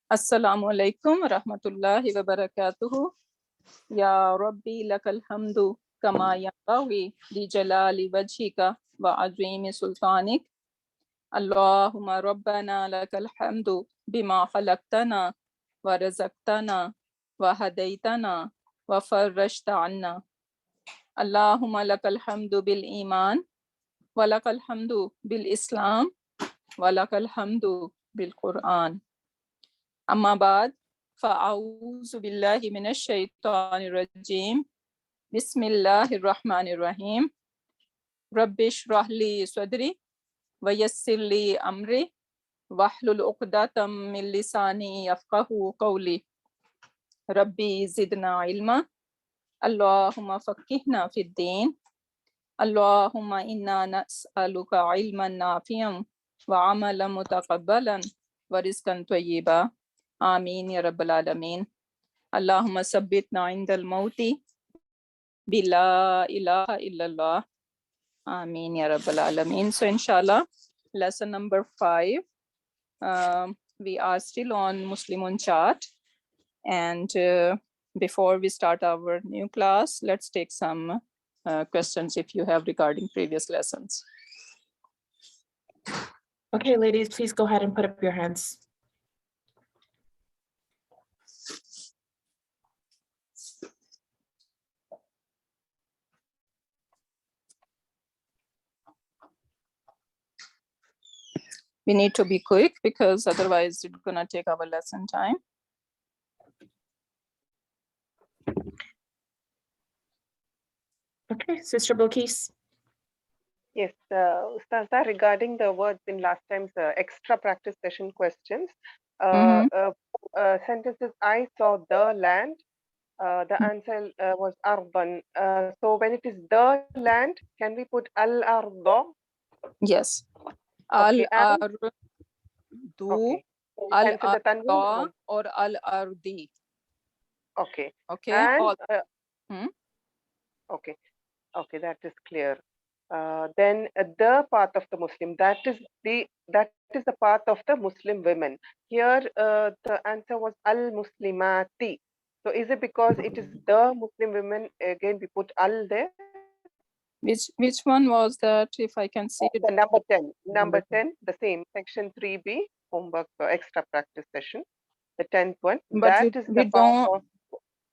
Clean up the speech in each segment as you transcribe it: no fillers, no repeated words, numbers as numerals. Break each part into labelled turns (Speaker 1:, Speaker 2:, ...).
Speaker 1: Assalamu alaikum rahmatullahi wa barakatuhu. Ya Rabbi lakal hamdu kama yanbaghi li jalali wajhika wa azimi sultanik. Allahumma rabbana lakal hamdu bima khalaqtana wa razaqtana wa hadaitana wa farrajta anna. Allahumma lakal hamdu bil iman wa lakal hamdu bil islam wa lakal hamdu bil Quran. Amma ba'd, fa'auzu billahi minash shaitanir rajim. Bismillahir rahmanir rahim. Rabbi shrah li sadri wa yassir li amri wahlul 'uqdatam min lisani yafqahu qawli. Rabbi zidna ilma. Allahumma faqqihna fid din. Allahumma inna nas'aluka ilman nafi'an wa 'amalan mutaqabbalan wa rizqan tayyiba. Ameen ya Rabbal Alameen. Allahumma sabbitna indal mauti bila ilaha illallah. Ameen ya Rabbal Alameen. So inshallah, lesson number 5. We are still on Muslimun chart. And before we start our new class, let's take some questions if you have regarding previous lessons.
Speaker 2: Okay, ladies, please go ahead and put up your hands.
Speaker 1: We need to be quick because otherwise it's gonna take our lesson time.
Speaker 2: Okay, Sister Bilkis.
Speaker 3: Yes, Ustaza, regarding the words in last time's extra practice session questions, sentences I saw the land, the answer was arban. So when it is the land, can we put al-ardo?
Speaker 1: Yes.
Speaker 3: Okay,
Speaker 1: Al-ardu,
Speaker 3: okay. Cancel the tanween.
Speaker 1: al-arda or al-ardi.
Speaker 3: Okay.
Speaker 1: Okay.
Speaker 3: And, okay. Okay, that is clear. Then the path of the Muslim, that is the path of the Muslim women. Here the answer was al-muslimati. So is it because it is the Muslim women, again we put al there?
Speaker 1: Which one was that, if I can see it?
Speaker 3: The number 10. Number 10, the same, section 3B, homework extra practice session, the 10th one.
Speaker 1: But
Speaker 3: that is the path of...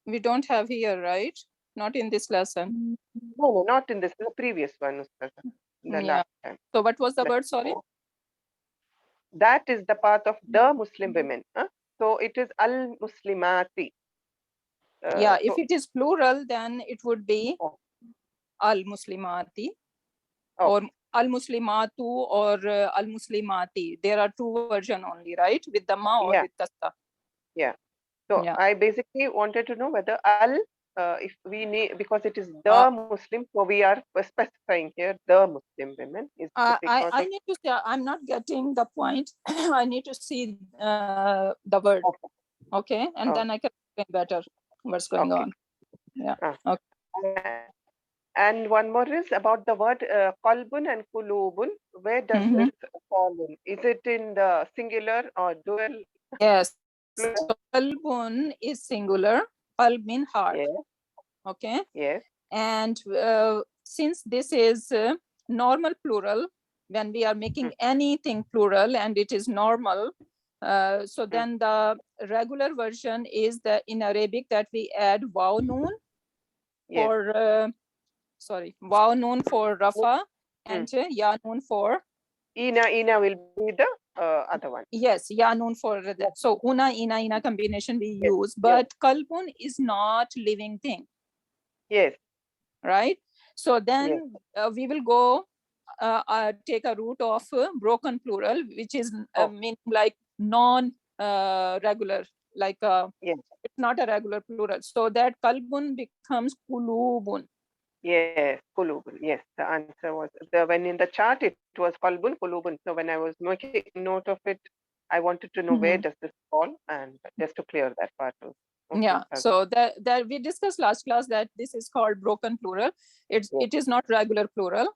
Speaker 1: We don't have here, right? Not in this lesson.
Speaker 3: No, not in this, the previous one. The last time.
Speaker 1: So what was the word, sorry?
Speaker 3: That is the path of the Muslim women. So it is al-muslimati.
Speaker 1: Yeah, if it is plural, then it would be al-muslimati or al-muslimatu or al-muslimati. There are two versions only, right? With the ma or with kasta.
Speaker 3: Yeah. So I basically wanted to know whether al, if we need, because it is the Muslim, so we are specifying here the Muslim women. Is
Speaker 1: I need to say, I'm not getting the point. I need to see the word. Okay. And then I can explain better what's going on. Yeah.
Speaker 3: Okay. And one more is about the word qalbun and kulubun. Where does this fall in? Is it in the singular or dual?
Speaker 1: Yes. So qalbun is singular. Qalb means heart.
Speaker 3: Yes.
Speaker 1: Okay.
Speaker 3: Yes.
Speaker 1: And since this is normal plural, when we are making anything plural and it is normal, so then the regular version is the in Arabic that we add waw noon for waw noon for rafa and ya noon for
Speaker 3: ina will be the other one.
Speaker 1: Yes, ya noon for that. So una ina combination we use, but qalbun is not living thing.
Speaker 3: Yes.
Speaker 1: Right. So then we will go take a root of broken plural, which is meaning like non-regular, like it's not a regular plural. So that qalbun becomes kulubun.
Speaker 3: Yes, kulubun. Yes, the answer was when in the chart it was qalbun, kulubun. So when I was making note of it, I wanted to know where does this fall, and just to clear that part.
Speaker 1: Yeah, so that we discussed last class that this is called broken plural. It is not regular plural.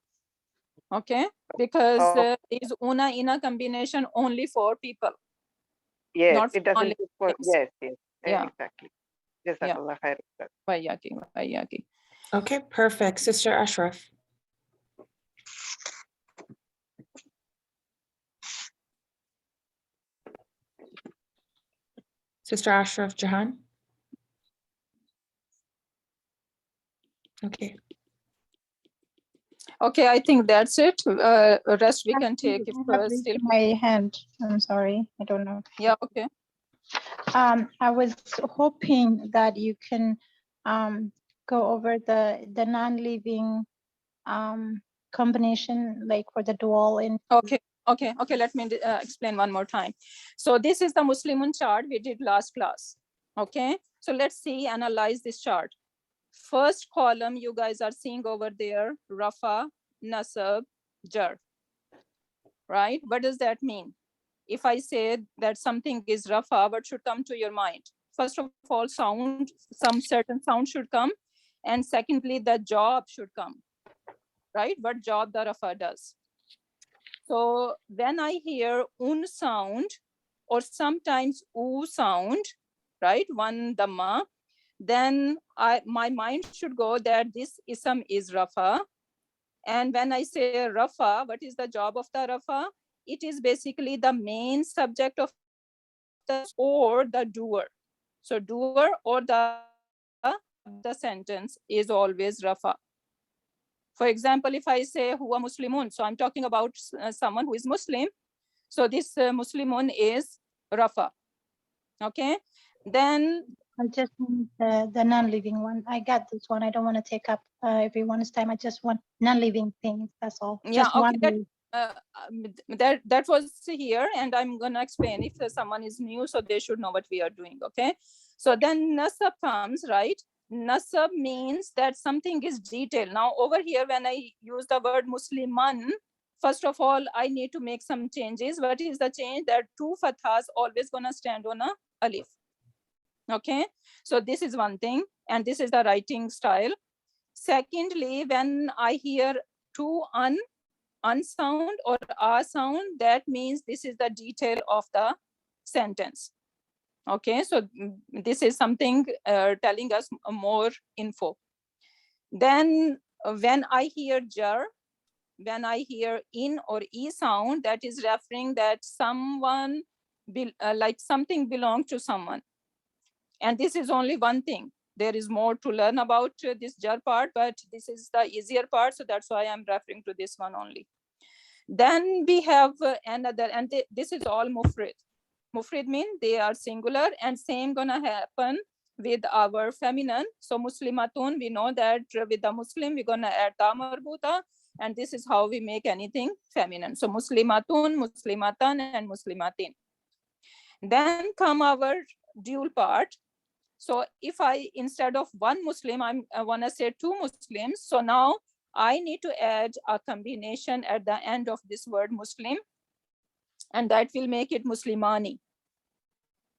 Speaker 1: Okay, because is una ina combination only for people.
Speaker 3: Yes,
Speaker 1: not
Speaker 3: it doesn't. Yes, yes,
Speaker 1: Yeah.
Speaker 3: exactly. Jazakallah khair.
Speaker 1: Wayyaki.
Speaker 2: Okay, perfect. Sister Ashraf. Sister Ashraf Jahan. Okay.
Speaker 1: Okay, I think that's it. Rest we can take if
Speaker 4: I have
Speaker 1: still.
Speaker 4: raised my hand. I'm sorry. I don't know.
Speaker 1: Yeah, okay.
Speaker 4: I was hoping that you can go over the non-living combination, like for the dual in.
Speaker 1: Okay. Let me explain one more time. So this is the Muslimun chart we did last class. Okay. So let's see, analyze this chart. First column you guys are seeing over there, Rafa, Nasab, Jar. Right? What does that mean? If I say that something is Rafa, what should come to your mind? First of all, sound, some certain sound should come. And secondly, the job should come. Right? What job the Rafa does. So when I hear un sound or sometimes u sound, right, one dhamma, then my mind should go that this ism is Rafa. And when I say Rafa, what is the job of the Rafa? It is basically the main subject of the or the doer. So doer or the sentence is always Rafa. For example, if I say huwa Muslimun, so I'm talking about someone who is Muslim. So this Muslimun is Rafa. Okay. Then
Speaker 4: I just want the non-living one. I got this one. I don't want to take up everyone's time. I just want non-living things. That's all.
Speaker 1: Yeah,
Speaker 4: Just
Speaker 1: okay.
Speaker 4: one.
Speaker 1: That was here, and I'm gonna explain if someone is new, so they should know what we are doing. Okay. So then nasab comes, right? Nasab means that something is detailed. Now over here, when I use the word Musliman, first of all, I need to make some changes. What is the change? That two fathas always gonna stand on a alif. Okay, so this is one thing, and this is the writing style. Secondly, when I hear two unsound or a sound, that means this is the detail of the sentence. Okay, so this is something telling us more info. Then when I hear jar, when I hear in or e sound, that is referring that someone like something belongs to someone. And this is only one thing. There is more to learn about this jar part, but this is the easier part. So that's why I'm referring to this one only. Then we have another, and this is all mufrid. Mufrid means they are singular, and same gonna happen with our feminine. So muslimatun, we know that with the Muslim, we're gonna add ta marbuta, and this is how we make anything feminine. So muslimatun, muslimatan, and muslimatin. Then come our dual part. So if I, instead of one Muslim, I want to say two Muslims. So now I need to add a combination at the end of this word Muslim, and that will make it Muslimani.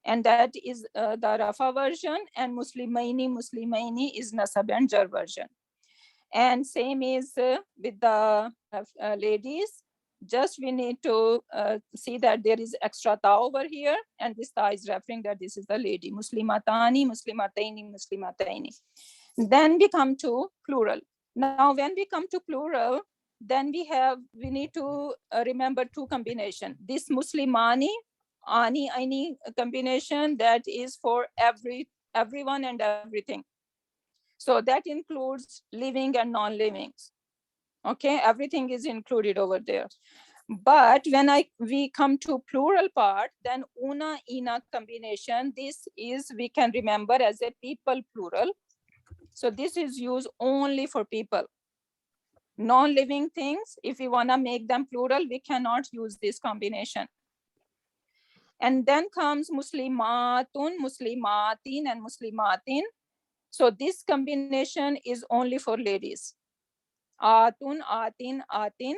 Speaker 1: And that is the Rafa version, and Muslimaini is Nasab and Jar version. And same is with the ladies. Just we need to see that there is extra ta over here, and this ta is referring that this is the lady. Muslimatani, muslimataini. Then we come to plural. Now, when we come to plural, then we need to remember two combination. This Muslimani, ani, aini combination, that is for everyone and everything. So that includes living and non-living. Okay, everything is included over there. But when we come to plural part, then una, ina combination, this is, we can remember as a people plural. So this is used only for people. Non-living things, if we wanna make them plural, we cannot use this combination. And then comes muslimatun, muslimatin, and muslimatin. So this combination is only for ladies. Atun, atin, atin.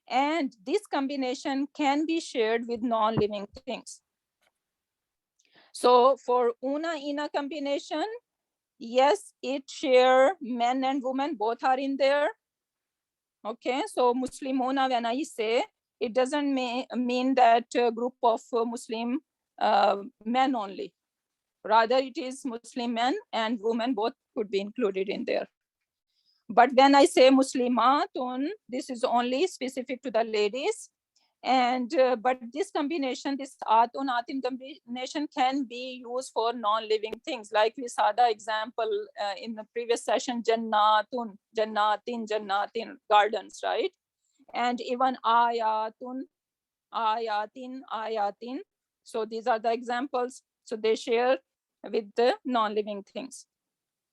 Speaker 1: And this combination can be shared with non-living things. So for una, ina combination, yes, it share men and women, both are in there. Okay, so Muslimuna, when I say, it doesn't mean that group of Muslim men only. Rather, it is Muslim men and women both could be included in there. But when I say Muslimatun, this is only specific to the ladies. And but this combination, this atun atin combination can be used for non-living things, like we saw the example in the previous session, jannatun, jannatin, jannatin, gardens, right? And even ayatun, ayatin, ayatin. So these are the examples. So they share with the non-living things.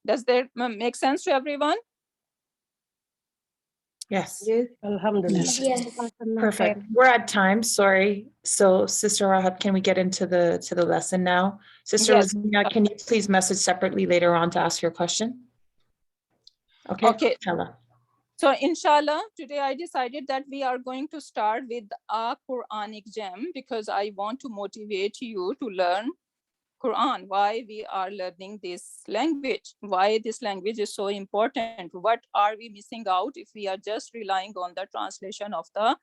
Speaker 1: Does that make sense to everyone?
Speaker 2: Yes.
Speaker 5: Yes, Alhamdulillah.
Speaker 2: Yes. Perfect. We're at time. Sorry. So, Sister Rahat, can we get into the lesson now? Sister
Speaker 1: Yes.
Speaker 2: Rosina, can you please message separately later on to ask your question? Okay.
Speaker 1: Okay.
Speaker 2: Tala.
Speaker 1: So inshallah, today I decided that we are going to start with a Quranic gem because I want to motivate you to learn Quran, why we are learning this language, why this language is so important. What are we missing out if we are just relying on the translation of the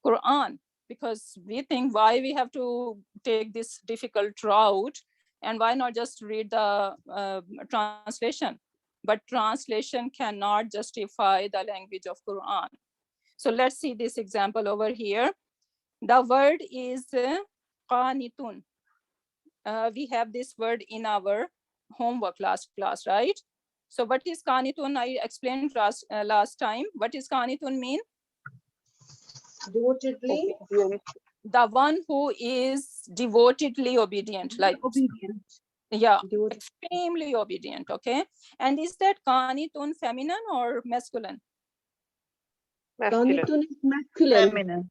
Speaker 1: Quran? Because we think why we have to take this difficult route and why not just read the translation? But translation cannot justify the language of Quran. So let's see this example over here. The word is qanitun. We have this word in our homework last class, right? So what is qanitun? I explained last time. What is qanitun mean?
Speaker 5: Devotedly
Speaker 1: The one who is devotedly obedient, like
Speaker 5: obedient.
Speaker 1: yeah,
Speaker 5: Devoted.
Speaker 1: extremely obedient. Okay, and is that qanitun feminine or masculine?
Speaker 3: Masculine.
Speaker 5: Qanitun is masculine.
Speaker 6: Feminine.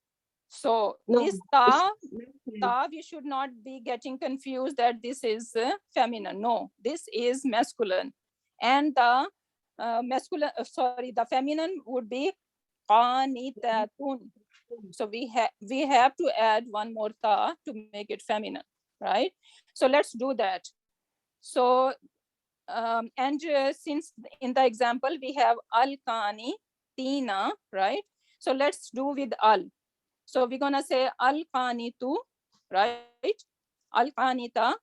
Speaker 1: So
Speaker 5: No,
Speaker 1: this
Speaker 5: it's
Speaker 1: ta, we should not be getting confused that this is feminine. No, this is masculine, and the the feminine would be qanitatun. So we have to add one more ta to make it feminine, right? So let's do that. So since in the example we have al-kani tina, right? So let's do with al. So we're gonna say al-qanitu, right? Al-qanita,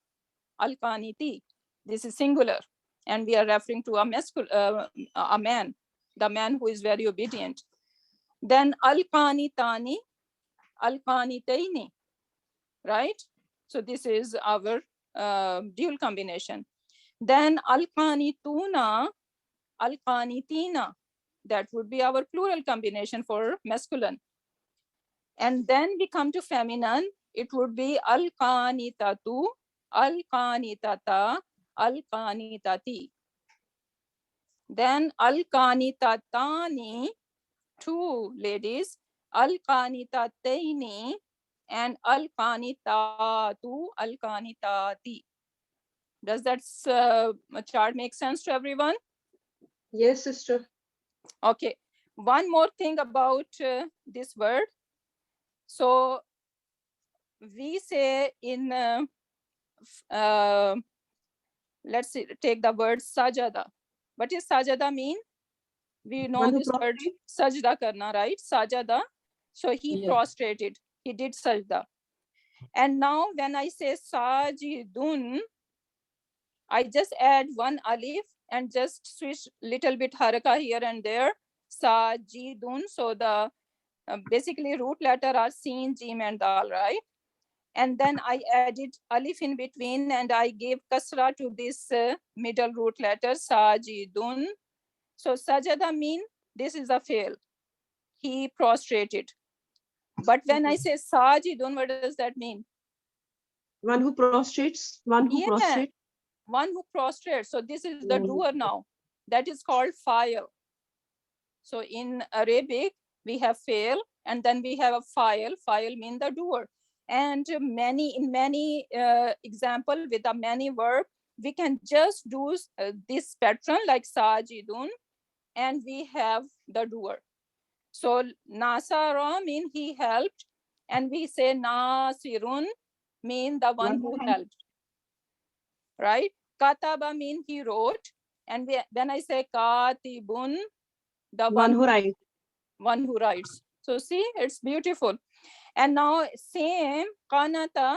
Speaker 1: al-qaniti. This is singular, and we are referring to a man, the man who is very obedient. Then al-qanitani, al-qanitaini, right? So this is our dual combination. Then al-qanituna, al-qanitina. That would be our plural combination for masculine. And then we come to feminine, it would be al-qanitatu, al-qanitata, al-qanitati. Then al-qanitatani, two ladies, al-qanitataini, and al-qanitatu, al-qanitati. Does that chart make sense to everyone?
Speaker 5: Yes, sister.
Speaker 1: Okay. One more thing about this word. So we say in, let's see, take the word sajada. What is sajada mean? We know
Speaker 5: One who
Speaker 1: this word sajda karna, right? Sajada. So he
Speaker 5: Yes.
Speaker 1: prostrated. He did sajda. And now when I say sajidun, I just add one alif and just switch little bit haraka here and there. Sajidun. So the basically root letter are sin, jim, and dal, right? And then I added alif in between and I gave kasra to this middle root letter, sajidun. So sajada mean this is a fail. He prostrated. But when I say sajidun, what does that mean?
Speaker 5: One who prostrates. One who prostrates.
Speaker 1: One who prostrates. So this is the doer now. That is called file. So in Arabic, we have fail and then we have a file. File mean the doer. And in many example with a many verb, we can just do this pattern like sajidun, and we have the doer. So nasara mean he helped, and we say nasirun mean the one who helped, right? Kataba mean he wrote, and when I say katibun, the
Speaker 5: One who writes.
Speaker 1: One who writes. So see, it's beautiful. And now same qanata,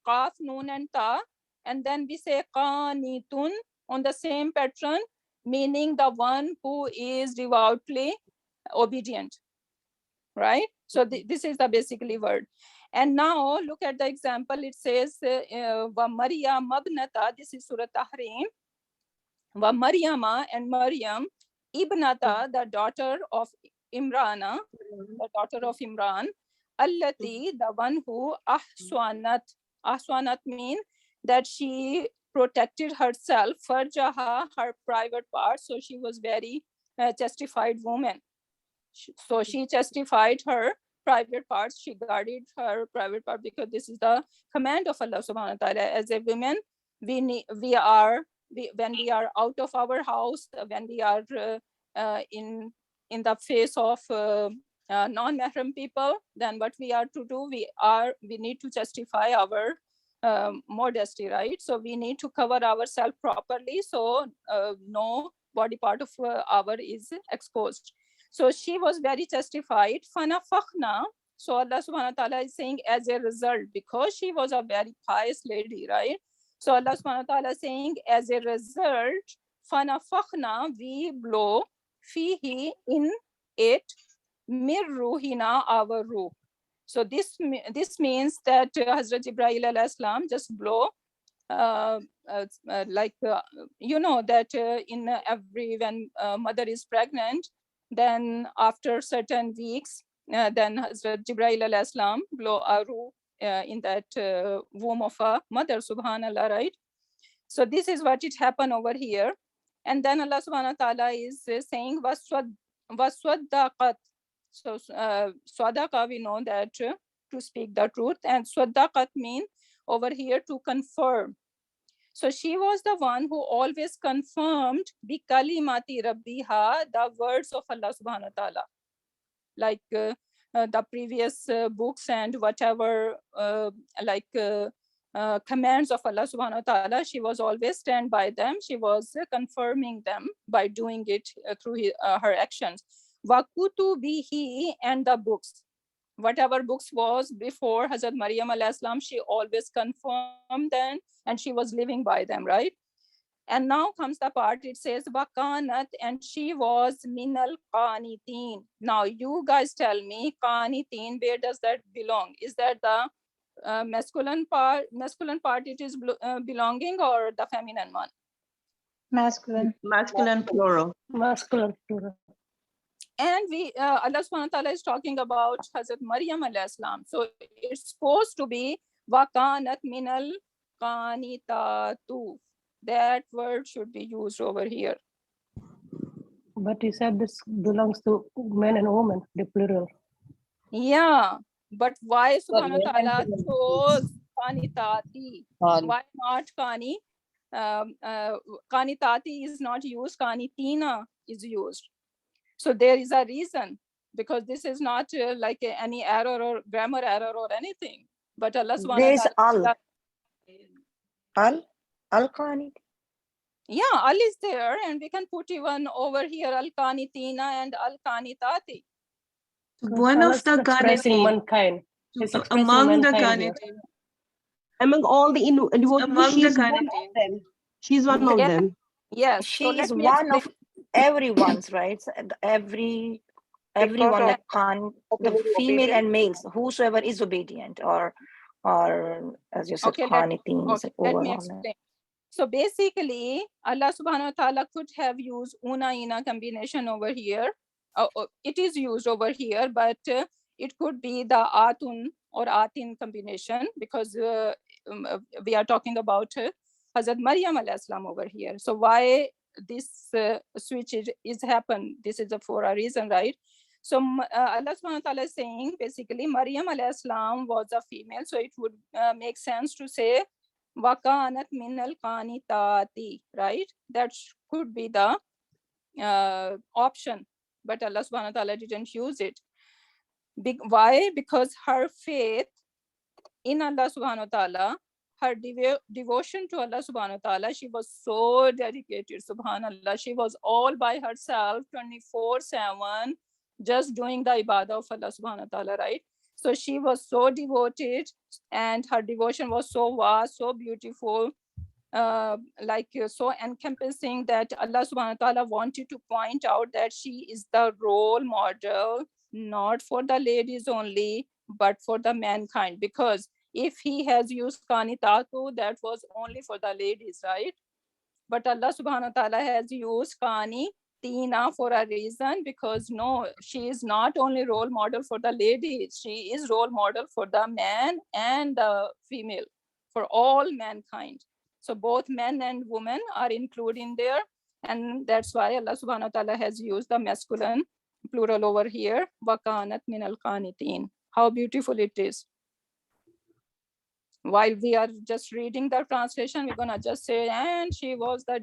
Speaker 1: qaf, noon, and ta, and then we say qanitun on the same pattern, meaning the one who is devoutly obedient, right? So this is the basically word. And now look at the example. It says wa Maryam mabnata, this is Surah Tahrim. Wa Maryama, and Maryam ibnata, the daughter of Imrana, the daughter of Imran, allati, the one who ahswanat mean that she protected herself, farjaha, her private parts, so she was very justified woman. So she justified her private parts, she guarded her private part, because this is the command of Allah subhanahu wa ta'ala. As a woman, when we are out of our house, when we are in the face of non-mahram people, then what we are to do, we need to justify our modesty, right? So we need to cover ourselves properly, so no body part of our is exposed. So she was very justified. Fanafakhna. So Allah subhanahu wa ta'ala is saying, as a result, because she was a very pious lady, right? So Allah subhanahu wa ta'ala is saying, as a result, fanafakhna, we blow, fihi, in it, mir ruhina, our ruh. So this means that Hazrat Jibreel alayhi salam just blow, you know that in when mother is pregnant, then after certain weeks, then Hazrat Jibreel alayhi salam blow a ruh in that womb of a mother, subhanallah, right? So this is what it happened over here. And then Allah subhanahu wa ta'ala is saying waswaddaqat. So sadaqa, we know that to speak the truth, and swaddaqat mean over here to confirm. So she was the one who always confirmed bi kalimati rabbiha, the words of Allah subhanahu wa ta'ala, like the previous books and whatever commands of Allah subhanahu wa ta'ala, she was always stand by them. She was confirming them by doing it through her actions. Wa kutubihi, and the books, whatever books was before Hazrat Maryam alayhi salam, she always confirmed them and she was living by them, right? And now comes the part, it says wakanat, and she was minal qanitin. Now you guys tell me, qanitin, where does that belong? Is that the masculine part it is belonging, or the feminine one?
Speaker 4: Masculine.
Speaker 5: Masculine plural.
Speaker 6: Masculine plural.
Speaker 1: And Allah subhanahu wa ta'ala is talking about Hazrat Maryam alayhi salam. So it's supposed to be wakanat minal qanitatu. That word should be used over here.
Speaker 6: But you said this belongs to men and women, the plural.
Speaker 1: Yeah, but why subhanahu wa ta'ala chose qanitati? Why not qani? Qanitati is not used, qanitina is used. So there is a reason, because this is not like any error or grammar error or anything. But Allah subhanahu wa ta'ala.
Speaker 7: Al-Qanit.
Speaker 1: Yeah, al is there, and we can put even over here al-qanitina and al-qanitati.
Speaker 5: One of the
Speaker 6: expressing
Speaker 5: qanitin.
Speaker 6: mankind. She's expressing
Speaker 5: Among the
Speaker 6: mankind here.
Speaker 5: qanitin.
Speaker 3: Among all the devotees,
Speaker 5: Among the
Speaker 3: she's one of
Speaker 5: qanitin.
Speaker 3: them. She's one of
Speaker 1: Yeah.
Speaker 3: them.
Speaker 1: Yes.
Speaker 7: She
Speaker 1: so let
Speaker 7: is
Speaker 1: me
Speaker 7: one
Speaker 1: explain.
Speaker 7: of everyone's, right? Everyone,
Speaker 3: Because
Speaker 7: like the
Speaker 3: very
Speaker 7: female
Speaker 3: obedient.
Speaker 7: and males, whosoever is obedient, or as you said,
Speaker 1: Okay,
Speaker 7: qanitin
Speaker 1: let me
Speaker 7: overall.
Speaker 1: explain. So basically, Allah subhanahu wa ta'ala could have used una ina combination over here. It is used over here, but it could be the atun or atin combination, because we are talking about Hazrat Maryam alayhi salam over here. So why this switch is happened? This is for a reason, right? So Allah subhanahu wa ta'ala is saying, basically, Maryam alayhi salam was a female, so it would make sense to say wakanat minal qanitati, right? That could be the option, but Allah subhanahu wa ta'ala didn't use it. Why? Because her faith in Allah subhanahu wa ta'ala, her devotion to Allah subhanahu wa ta'ala, she was so dedicated, subhanallah. She was all by herself 24/7, just doing the ibadah of Allah subhanahu wa ta'ala, right? So she was so devoted, and her devotion was so vast, so beautiful, so encompassing, that Allah subhanahu wa ta'ala wanted to point out that she is the role model, not for the ladies only, but for the mankind. Because if he has used Kanitatu, that was only for the ladies, right? But Allah subhanahu wa ta'ala has used Kani Tina for a reason, because no, she is not only role model for the ladies, she is role model for the man and the female, for all mankind. So both men and women are included in there. And that's why Allah subhanahu wa ta'ala has used the masculine plural over here. Wakanat min al qanitin. How beautiful it is. While we are just reading the translation, we're gonna just say, and she was the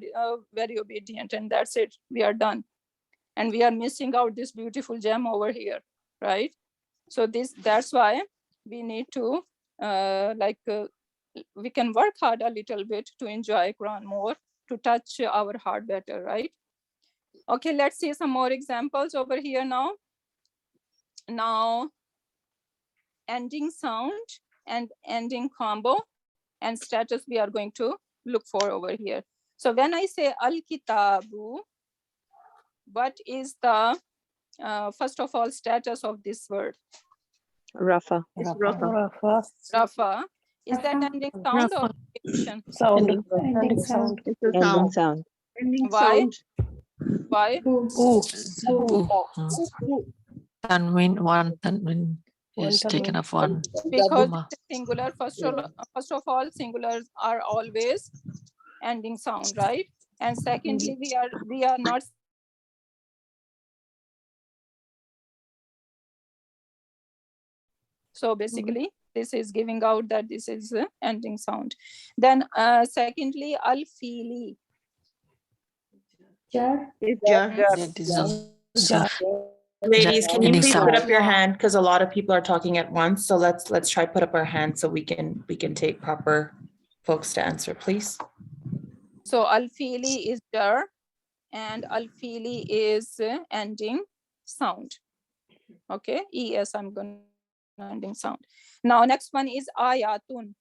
Speaker 1: very obedient, and that's it, we are done. And we are missing out this beautiful gem over here, right? So that's why we need to we can work hard a little bit to enjoy Quran more, to touch our heart better, right? Okay, let's see some more examples over here now. Now, ending sound and ending combo and status we are going to look for over here. So when I say al-kitabu, what is the first of all status of this word?
Speaker 8: Rafa.
Speaker 5: It's Rafa.
Speaker 6: Rafa.
Speaker 1: Rafa. Is that ending sound or repetition?
Speaker 6: Sound.
Speaker 4: Ending sound.
Speaker 5: It's a
Speaker 8: Ending
Speaker 5: sound.
Speaker 8: sound.
Speaker 5: Ending
Speaker 1: Why?
Speaker 5: sound.
Speaker 1: Why?
Speaker 9: Tanwin, one tanwin
Speaker 6: One
Speaker 9: is taken
Speaker 6: tanwin.
Speaker 9: off one.
Speaker 1: Because
Speaker 9: comma.
Speaker 1: it's singular. First of all, singulars are always ending sound, right? And secondly, we are not. So basically, this is giving out that this is ending sound. Then secondly, al-fili.
Speaker 5: It's jar.
Speaker 9: That is also
Speaker 2: Ladies, can you
Speaker 9: ending
Speaker 2: please
Speaker 9: sound.
Speaker 2: put up your hand, because a lot of people are talking at once. So let's try put up our hand so we can take proper folks to answer, please.
Speaker 1: So al-fili is jar, and al-fili is ending sound. Okay, es, I'm going to ending sound. Now next one is ayatun.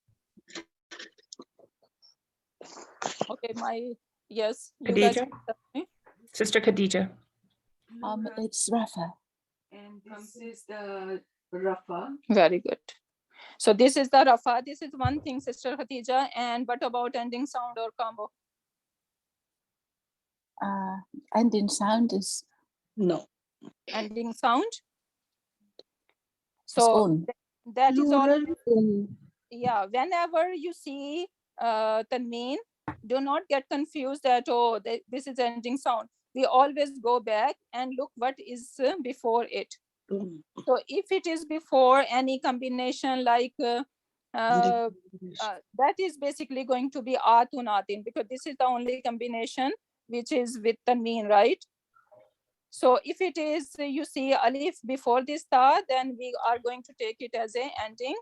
Speaker 1: Okay, yes, you guys.
Speaker 2: Khadija? Sister Khadija.
Speaker 10: It's Rafa.
Speaker 1: And this is the Rafa. Very good. So this is the Rafa. This is one thing, Sister Khatija. And what about ending sound or combo?
Speaker 10: Ending sound is no.
Speaker 1: Ending sound.
Speaker 10: It's
Speaker 1: So
Speaker 10: on.
Speaker 1: that is all. Yeah, whenever you see tanween, do not get confused that, oh, this is ending sound. We always go back and look what is before it. So if it is before any combination like that is basically going to be atun atin, because this is the only combination which is with tanween, right? So if it is, you see alif before this ta, then we are going to take it as a ending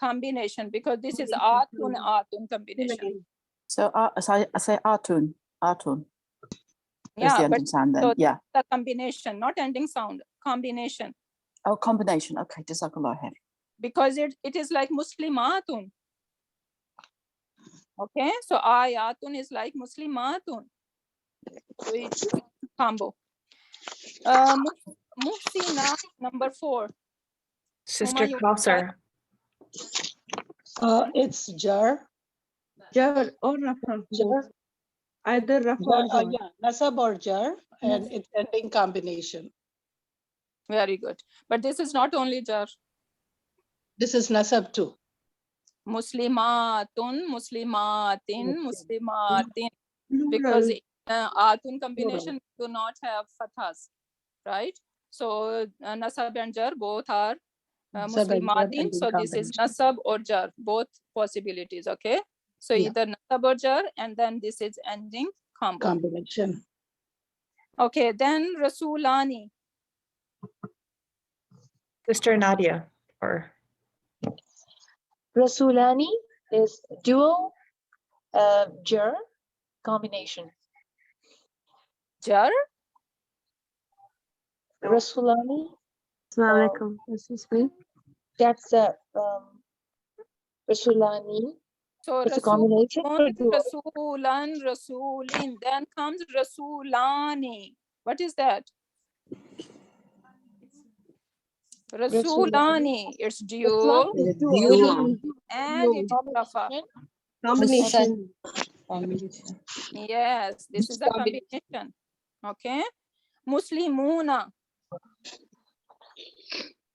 Speaker 1: combination, because this is atun combination.
Speaker 10: So I say atun.
Speaker 1: Yeah,
Speaker 10: the ending
Speaker 1: but
Speaker 10: sound then.
Speaker 1: so
Speaker 10: Yeah.
Speaker 1: the combination, not ending sound, combination.
Speaker 10: Oh, combination. Okay, jazakallah khair.
Speaker 1: Because it is like muslimatun. Okay, so ayatun is like muslimatun. So it's combo. Muhsina, number 4.
Speaker 2: Sister Kausar.
Speaker 6: It's jar.
Speaker 5: Jar or Rafa.
Speaker 6: Jar.
Speaker 5: Either Rafa or jar.
Speaker 6: Yeah, nasab or jar, and it's ending combination.
Speaker 1: Very good. But this is not only jar.
Speaker 6: This is nasab too.
Speaker 1: Muslimatun, muslimatin, muslimatin. Because atun combination do not have fathas, right? So nasab and jar both are muslimatin. So this is nasab or jar, both possibilities. Okay. So either nasab or jar, and then this is ending combo.
Speaker 6: Combination.
Speaker 1: Okay, then rasulani.
Speaker 2: Sister Nadia. Or
Speaker 11: Rasulani is dual jar combination.
Speaker 1: Jar?
Speaker 11: Rasulani.
Speaker 8: Assalamu alaikum. This is me.
Speaker 11: That's a Rasulani.
Speaker 1: So
Speaker 11: It's a
Speaker 1: Rasul,
Speaker 11: combination.
Speaker 1: Rasulan, Rasulin. Then comes Rasulani. What is that? Rasulani. It's dual.
Speaker 5: Dual.
Speaker 1: And it's Rafa.
Speaker 5: Combination.
Speaker 1: Yes, this is a combination. Okay. Muslimuna.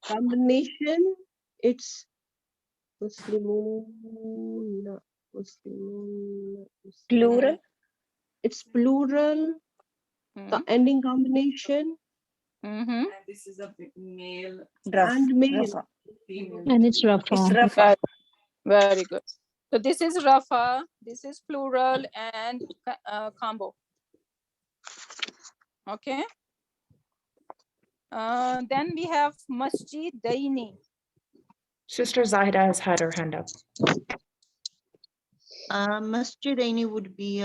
Speaker 5: Combination. It's Muslimuna. Muslimuna.
Speaker 7: Plural.
Speaker 5: It's plural. The ending combination.
Speaker 1: Mm-hmm.
Speaker 5: This is a male
Speaker 7: Raf,
Speaker 5: and male.
Speaker 7: Rafa.
Speaker 6: And it's Rafa.
Speaker 7: It's Rafa.
Speaker 1: Very good. So this is Rafa, this is plural and combo. Okay. Then we have Masjid Daini.
Speaker 2: Sister Zahida has had her hand up.
Speaker 12: Masjidaini would be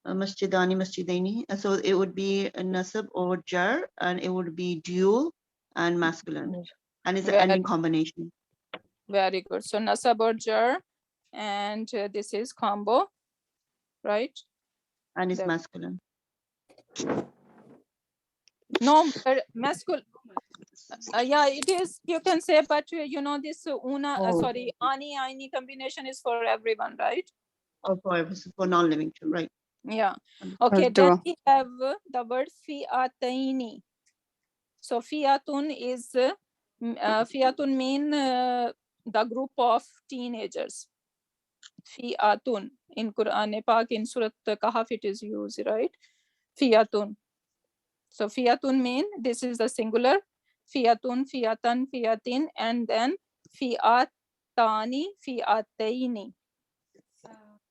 Speaker 12: Masjidani, Masjidaini. So it would be a nasab or jar, and it would be dual and masculine, and it's an ending combination.
Speaker 1: Very good. So nasab or jar, and this is combo, right?
Speaker 12: And it's masculine.
Speaker 1: No, masculine. Yeah, it is. You can say, but you know this sorry, ani aini combination is for everyone, right?
Speaker 12: Or for non-living too, right?
Speaker 1: Yeah. Okay. Then we have the word fi'ataini. So fi'atun is fi'atun mean the group of teenagers. Fi'atun in Quran Pak in Surat Kahf it is used, right? Fi'atun. So fi'atun mean this is the singular. Fi'atun, fi'atan, fi'atin, and then fi'atani, fi'ataini.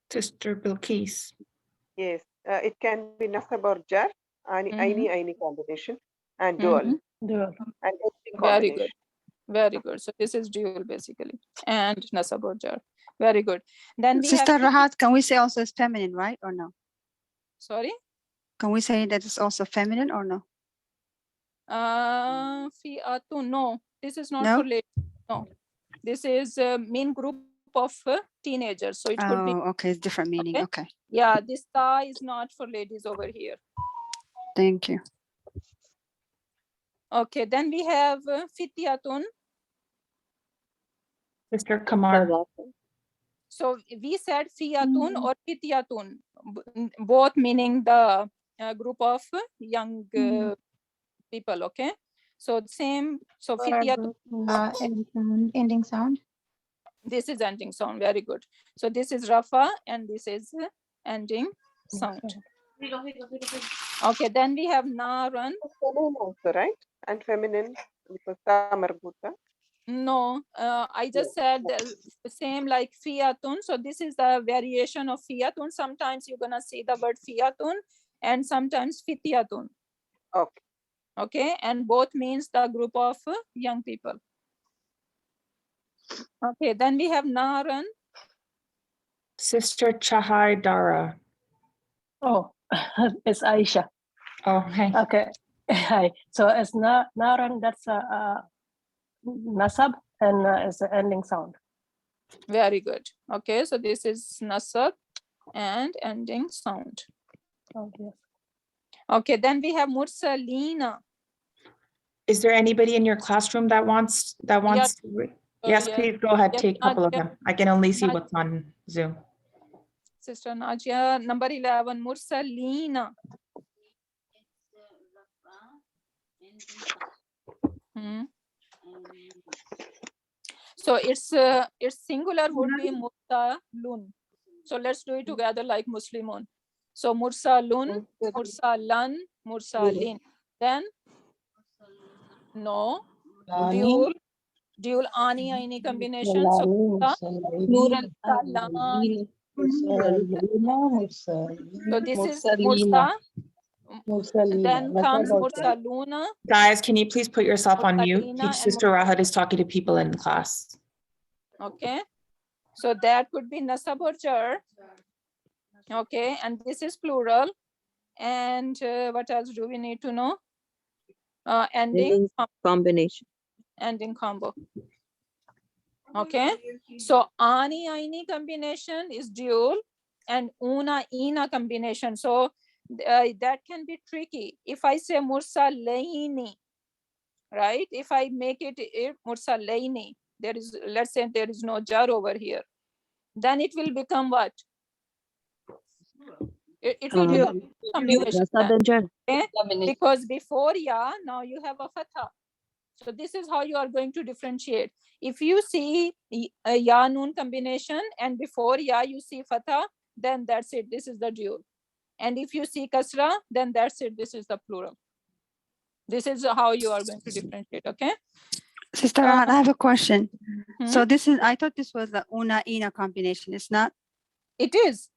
Speaker 2: Sister Bilqis.
Speaker 3: Yes, it can be nasab or jar, aini combination, and dual.
Speaker 6: Dual.
Speaker 3: And ending
Speaker 1: Very
Speaker 3: combination.
Speaker 1: good. Very good. So this is dual basically, and nasab or jar. Very good. Then we
Speaker 13: Sister
Speaker 1: have.
Speaker 13: Rahat, can we say also it's feminine, right? Or no?
Speaker 1: Sorry?
Speaker 13: Can we say that it's also feminine or no?
Speaker 1: Fi'atun. No, this is not
Speaker 13: No?
Speaker 1: for ladies. No, this is a main group of teenagers. So it could be.
Speaker 13: Oh, okay, it's different meaning. Okay.
Speaker 1: Yeah, this ta is not for ladies over here.
Speaker 13: Thank you.
Speaker 1: Okay, then we have fityatun.
Speaker 2: Sister Kamar.
Speaker 1: So we said fiyatun or fityatun, both meaning the group of young people. Okay, so same. So fityatun.
Speaker 4: Ending sound.
Speaker 1: This is ending sound. Very good. So this is Rafa and this is ending sound. Okay, then we have Naran.
Speaker 3: Feminine also, right? And feminine because ta marbuta.
Speaker 1: No, I just said the same like fiyatun. So this is the variation of fiyatun. Sometimes you're gonna see the word fiyatun and sometimes fityatun.
Speaker 3: Okay.
Speaker 1: Okay, and both means the group of young people. Okay, then we have Naran.
Speaker 2: Sister Chahai Dara.
Speaker 6: Oh, it's Aisha.
Speaker 2: Oh, hey.
Speaker 6: Okay. Hi. So it's Naran, that's a nasab, and it's an ending sound.
Speaker 1: Very good. Okay, so this is nasab and ending sound.
Speaker 6: Oh, yes.
Speaker 1: Okay, then we have Mursalina.
Speaker 2: Is there anybody in your classroom that wants
Speaker 1: Yes.
Speaker 2: to? Yes, please go ahead.
Speaker 1: Yes,
Speaker 2: Take a couple of them. I can only see what's on Zoom.
Speaker 1: Sister Najia, number 11, Mursalina. So it's singular would be Mursalun. So let's do it together like Muslimun. So Mursalun, Mursalan, Mursalin. Then no, dual ani aini combination. So plural salan. So this is Mursa. Then comes Mursaluna.
Speaker 2: Guys, can you please put yourself on mute?
Speaker 1: Mursalina and
Speaker 2: Sister Rahat is talking to people in class.
Speaker 1: Okay, so that could be nasab or jar. Okay, and this is plural. And what else do we need to know? Ending
Speaker 8: combination.
Speaker 1: ending combo. Okay, so ani aini combination is dual, and una ina combination. So that can be tricky. If I say mursalaini, right? If I make it mursalaini, there is, let's say there is no jar over here, then it will become what? It will become combination. Okay? Because before ya, now you have a fatha. So this is how you are going to differentiate. If you see a ya noon combination and before ya you see fatha, then that's it. This is the dual. And if you see kasra, then that's it. This is the plural. This is how you are going to differentiate. Okay.
Speaker 13: Sister Rahat, I have a question. So this is, I thought this was the una ina combination. It's not?
Speaker 1: It is.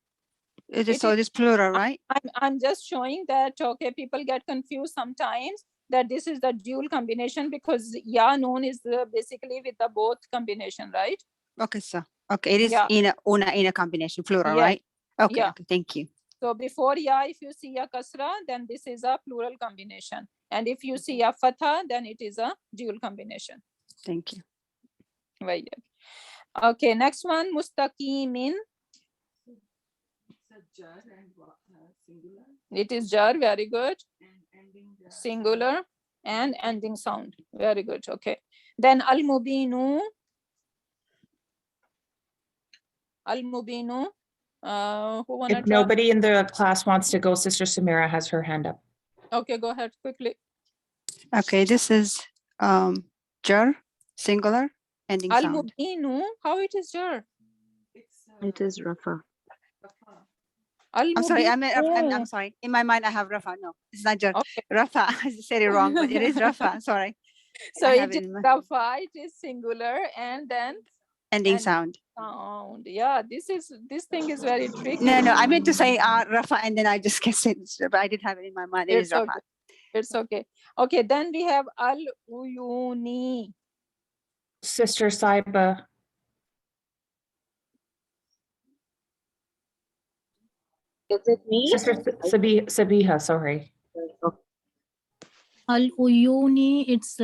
Speaker 13: It is, so it is plural, right?
Speaker 1: I'm just showing that, okay, people get confused sometimes that this is the dual combination because ya noon is basically with the both combination, right?
Speaker 13: Okay, so okay, it is una ina combination, plural,
Speaker 1: Yeah.
Speaker 13: right? Okay,
Speaker 1: Yeah.
Speaker 13: okay, thank you.
Speaker 1: So before ya, if you see a kasra, then this is a plural combination. And if you see a fatha, then it is a dual combination.
Speaker 13: Thank you.
Speaker 1: Very good. Okay, next one, mustaqimin. It is jar, very good. Singular and ending sound, very good. Okay, then al-mubinu. Al-mubinu. Who wanna
Speaker 2: If
Speaker 1: try?
Speaker 2: nobody in the class wants to go, Sister Samira has her hand up.
Speaker 1: Okay, go ahead quickly.
Speaker 13: Okay, this is jar, singular, ending sound.
Speaker 1: Al-mubinu, how it is jar?
Speaker 8: It is Rafa.
Speaker 13: I'm sorry, I'm sorry. In my mind, I have Rafa. No, it's not jar.
Speaker 1: Okay.
Speaker 13: Rafa, I said it wrong, but it is Rafa. Sorry.
Speaker 1: So
Speaker 13: I have
Speaker 1: it is
Speaker 13: in my-
Speaker 1: Rafa, it is singular, and then
Speaker 13: ending sound.
Speaker 1: sound. Yeah, this thing is very tricky.
Speaker 13: No, I meant to say Rafa, and then I just guessed it, but I didn't have it in my mind. It is Rafa.
Speaker 1: Okay. It's okay. Okay, then we have al-uyuni.
Speaker 2: Sister Saiba.
Speaker 11: Is it me?
Speaker 2: Sister Sabiha, sorry.
Speaker 14: Al-uyuni, it's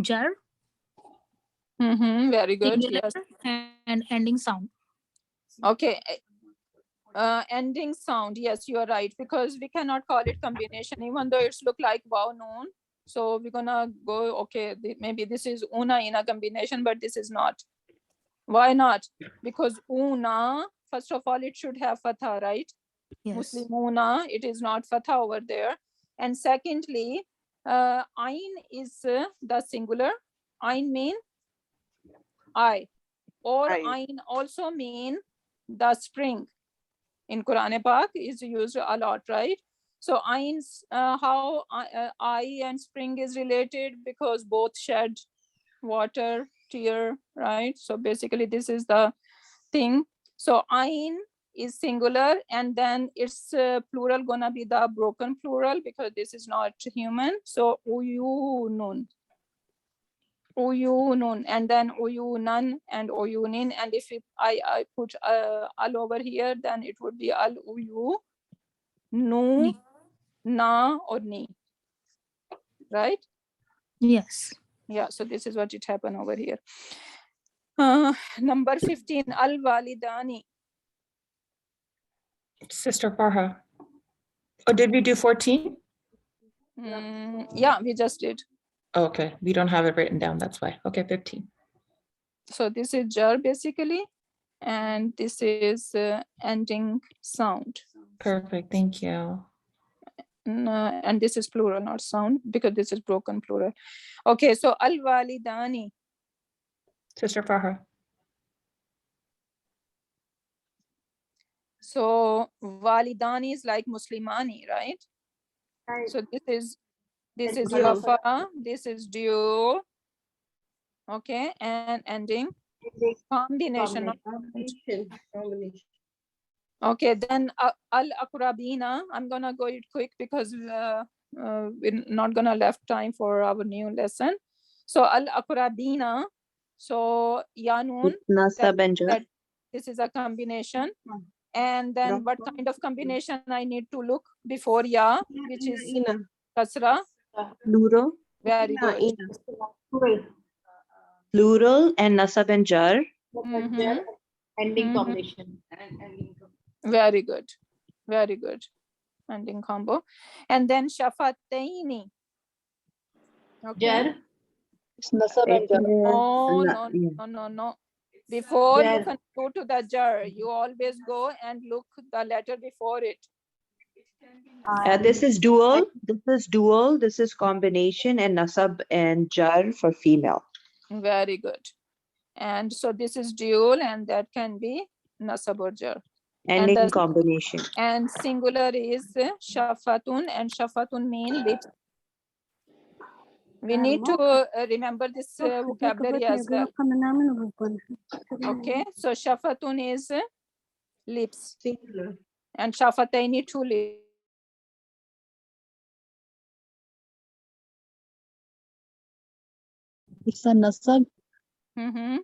Speaker 14: jar.
Speaker 1: Very good.
Speaker 14: Singular,
Speaker 1: Yes.
Speaker 14: and ending sound.
Speaker 1: Okay. Ending sound. Yes, you are right, because we cannot call it combination, even though it's look like wow noon. So we're gonna go, okay, maybe this is una in a combination, but this is not. Why not? Because una, first of all, it should have fatha, right?
Speaker 14: Yes.
Speaker 1: Muslimuna, it is not fatha over there. And secondly, ain is the singular. Ain mean I, or ain also mean the spring. In Quran Pak is used a lot, right? So ain's how I and spring is related, because both shed water, tear, right? So basically this is the thing. So ain is singular, and then its plural gonna be the broken plural, because this is not human. So uyunun, uyunun, and then uyunan and uyunin. And if I put al over here, then it would be al uyu, nu, na, or ni, right?
Speaker 14: Yes.
Speaker 1: Yeah, so this is what it happened over here. Number 15, al walidani.
Speaker 2: Sister Farha. Oh, did we do 14?
Speaker 1: Yeah, we just did.
Speaker 2: Okay, we don't have it written down, that's why. Okay, 15.
Speaker 1: So this is jar basically, and this is ending sound.
Speaker 2: Perfect, thank you.
Speaker 1: And this is plural, not sound, because this is broken plural. Okay, so al walidani.
Speaker 2: Sister Farha.
Speaker 1: So walidani is like muslimani, right? So this is rafa, this is dual. Okay, and ending combination. Okay, then al akrabina. I'm gonna go it quick because we're not gonna left time for our new lesson. So al akrabina. So yanun. This is a combination. And then what kind of combination I need to look before ya, which is kasra.
Speaker 8: Luro.
Speaker 1: Very good.
Speaker 8: plural and nasab and jar.
Speaker 11: Ending combination.
Speaker 1: Very good. Very good. Ending combo. And then shafataini. Okay.
Speaker 11: Jar.
Speaker 5: It's nasab and jar.
Speaker 1: No. Before you
Speaker 11: Jar.
Speaker 1: can go to the jar, you always go and look the letter before it.
Speaker 8: This is dual. This is dual. This is combination and nasab and jar for female.
Speaker 1: Very good. And so this is dual, and that can be nasab or jar.
Speaker 8: Ending
Speaker 1: And
Speaker 8: combination.
Speaker 1: And singular is shafatun, and shafatun mean lips. We need to remember this vocabulary as well. Okay, so shafatun is lips.
Speaker 5: Singular.
Speaker 1: And shafataini, two lips.
Speaker 5: It's a nasab
Speaker 1: Mm-hmm.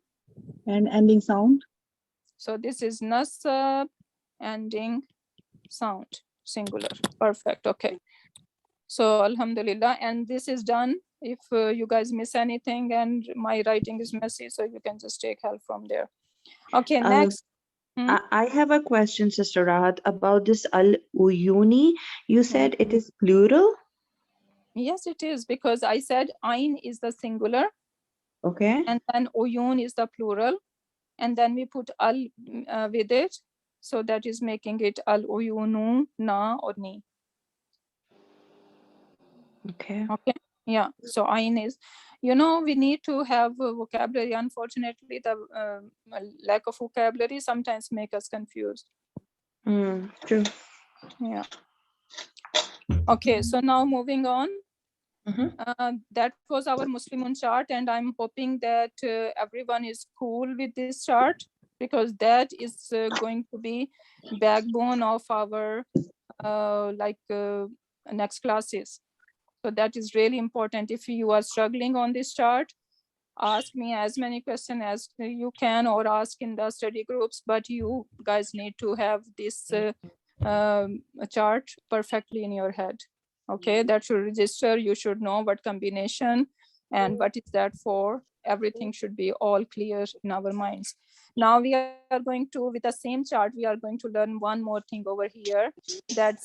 Speaker 5: and ending sound.
Speaker 1: So this is nasab, ending sound, singular. Perfect. Okay. So alhamdulillah, and this is done. If you guys miss anything and my writing is messy, so you can just take help from there. Okay, next.
Speaker 8: I have a question, Sister Rahat, about this al-uyuni. You said it is plural?
Speaker 1: Yes, it is, because I said ain is the singular.
Speaker 8: Okay.
Speaker 1: And then uyun is the plural. And then we put al with it. So that is making it al-uyunu, na or ni.
Speaker 8: Okay.
Speaker 1: Okay. Yeah. So ain is, we need to have vocabulary. Unfortunately, the lack of vocabulary sometimes make us confused.
Speaker 8: True.
Speaker 1: Yeah. Okay. So now moving on. That was our Muslimun chart, and I'm hoping that everyone is cool with this chart, because that is going to be backbone of our next classes. So that is really important. If you are struggling on this chart, ask me as many questions as you can, or ask in the study groups, but you guys need to have this chart perfectly in your head. Okay, that should register. You should know what combination and what is that for. Everything should be all clear in our minds. Now we are going to, with the same chart, we are going to learn one more thing over here. That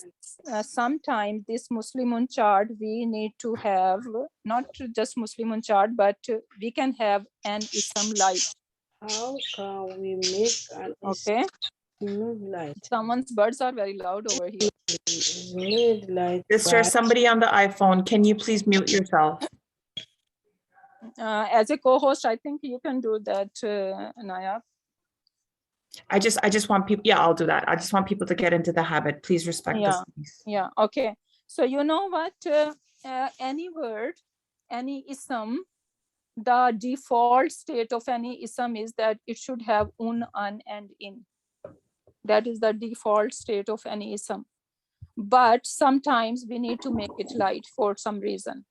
Speaker 1: sometimes this Muslimun chart, we need to have not just Muslimun chart, but we can have an Islam light.
Speaker 5: How can we make an
Speaker 1: Okay.
Speaker 5: light?
Speaker 1: Someone's birds are very loud over here.
Speaker 5: Made light.
Speaker 2: Sister, somebody on the iPhone, can you please mute yourself?
Speaker 1: As a co-host, I think you can do that, Naya.
Speaker 2: I just want people, yeah, I'll do that. I just want people to get into the habit. Please respect the space.
Speaker 1: Yeah, okay. So you know what, any word, any ism, the default state of any ism is that it should have un, an, and in. That is the default state of any ism. But sometimes we need to make it light for some reason.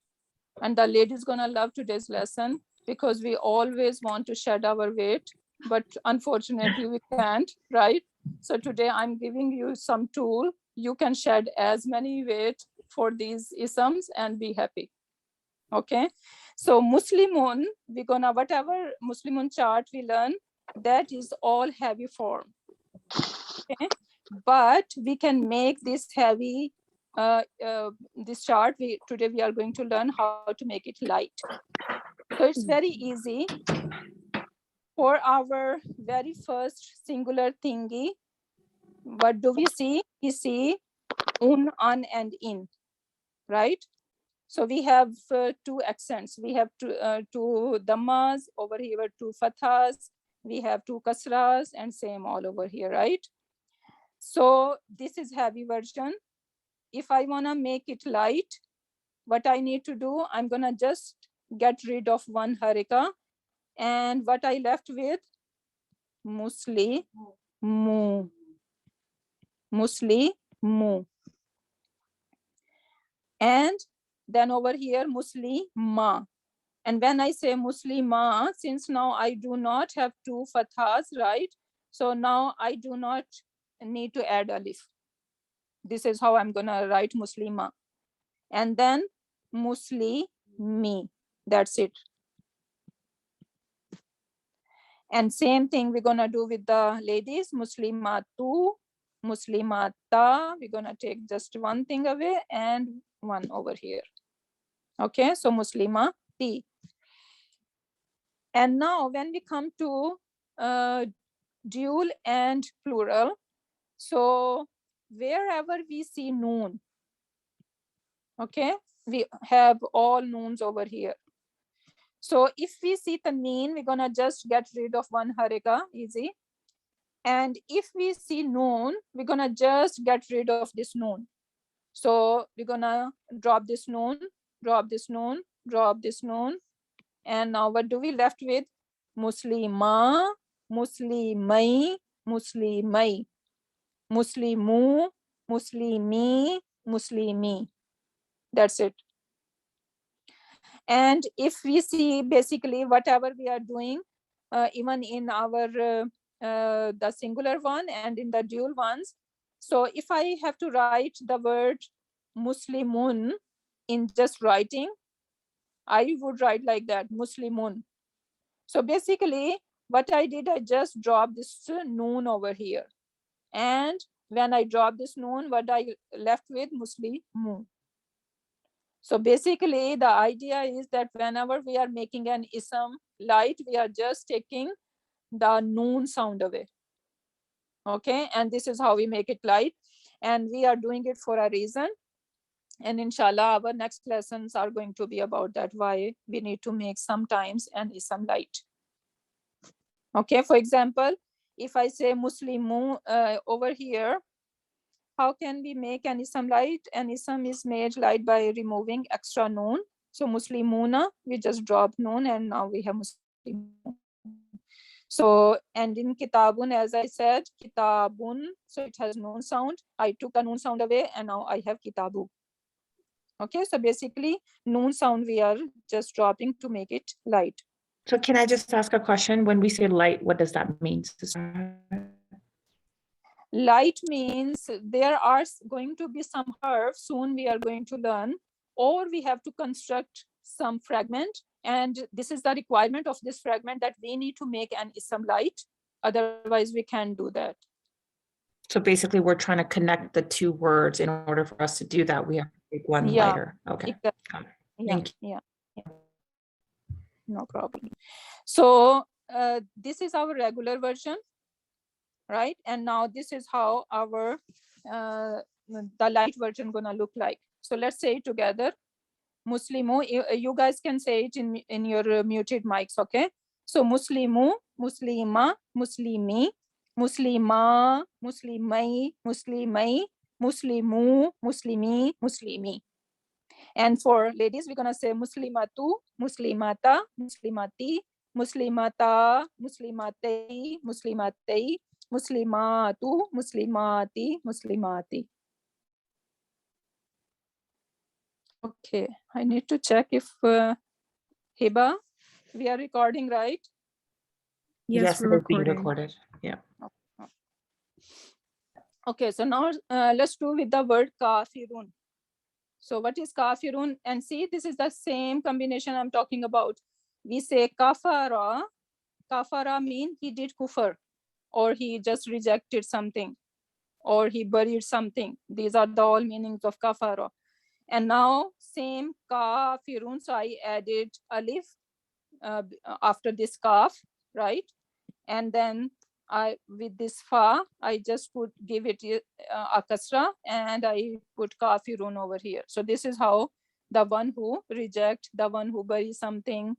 Speaker 1: And the lady's gonna love today's lesson, because we always want to shed our weight, but unfortunately we can't, right? So today I'm giving you some tool. You can shed as many weight for these isms and be happy. Okay, so Muslimun, we're gonna, whatever Muslimun chart we learn, that is all heavy form. Okay, but we can make this heavy, this chart, today we are going to learn how to make it light. So it's very easy. For our very first singular thingy, what do we see? We see un, an, and in, right? So we have two accents. We have two dhammas over here, two fathas. We have two kasras, and same all over here, right? So this is heavy version. If I wanna make it light, what I need to do, I'm gonna just get rid of one harika, and what I left with, musli mu, musli mu, and then over here musli ma. And when I say muslima, since now I do not have two fathas, right? So now I do not need to add alif. This is how I'm gonna write muslima. And then muslimi, that's it. And same thing we're gonna do with the ladies, Muslimatu, Muslimata. We're gonna take just one thing away and one over here. Okay, so Muslimati. And now when we come to dual and plural, so wherever we see noon, okay, we have all noons over here. So if we see taneen, we're gonna just get rid of one harika, easy. And if we see noon, we're gonna just get rid of this noon. So we're gonna drop this noon, drop this noon, drop this noon. And now what do we left with? Muslima, Muslimai, Muslimai, Muslimu, Muslimi, Muslimi. That's it. And if we see basically whatever we are doing, even in our the singular one and in the dual ones. So if I have to write the word Muslimun in just writing, I would write like that, Muslimun. So basically what I did, I just dropped this noon over here. And when I drop this noon, what I left with? Muslimu. So basically the idea is that whenever we are making an ism light, we are just taking the noon sound away. Okay, and this is how we make it light. And we are doing it for a reason. And inshallah, our next lessons are going to be about that, why we need to make sometimes an ism light. Okay, for example, if I say Muslimu over here, how can we make an ism light? An ism is made light by removing extra noon. So Muslimuna, we just drop noon and now we have Muslimun. So, and in Kitabun, as I said, Kitabun, so it has noon sound. I took the noon sound away and now I have Kitabu. Okay, so basically noon sound we are just dropping to make it light.
Speaker 2: So can I just ask a question? When we say light, what does that mean?
Speaker 1: Light means there are going to be some harf soon we are going to learn, or we have to construct some fragment. And this is the requirement of this fragment, that we need to make an ism light. Otherwise we can't do that.
Speaker 2: So basically we're trying to connect the two words. In order for us to do that, we have to make one lighter. Okay.
Speaker 1: Exactly.
Speaker 2: Thank you.
Speaker 1: Yeah. No problem. So this is our regular version, right? And now this is how our the light version gonna look like. So let's say it together. Muslimu, you guys can say it in your muted mics, okay? So Muslimu, Muslima, Muslimi, Muslima, Muslimai, Muslimai, Muslimu, Muslimi, Muslimi. And for ladies, we're gonna say Muslimatu, Muslimata, Muslimati, Muslimata, Muslimatei, Muslimatei, Muslimatu, Muslimati, Muslimati. Okay, I need to check if Hiba, we are recording, right?
Speaker 2: Yes, it is being recorded. Yeah.
Speaker 1: Okay, so now let's do with the word kafirun. So what is kafirun? And see, this is the same combination I'm talking about. We say kafara. Kafara means he did kufr, or he just rejected something, or he buried something. These are the all meanings of kafara. And now same kafirun, so I added alif after this kaf, right? And then with this fa, I just give it a kasra, and I put kafirun over here. So this is how the one who reject, the one who buries something,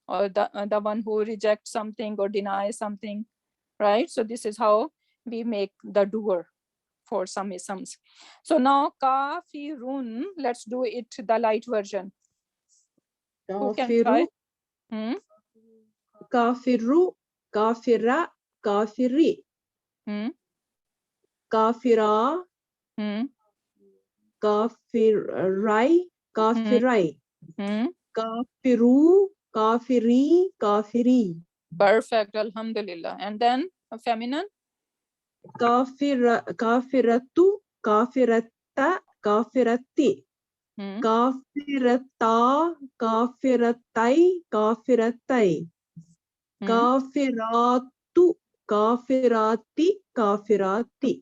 Speaker 1: or the one who rejects something or denies something, right? So this is how we make the doer for some isms. So now kafirun, let's do it the light version. Who can try?
Speaker 5: Kafiru, kafira, kafiri. Kafira, kafirai, kafirai. Kafiru, kafiri, kafiri.
Speaker 1: Perfect, alhamdulillah. And then a feminine?
Speaker 5: Kafiratu, kafirata, kafirati. Kafirata, kafiratai, kafiratai. Kafiratu, kafirati, kafirati.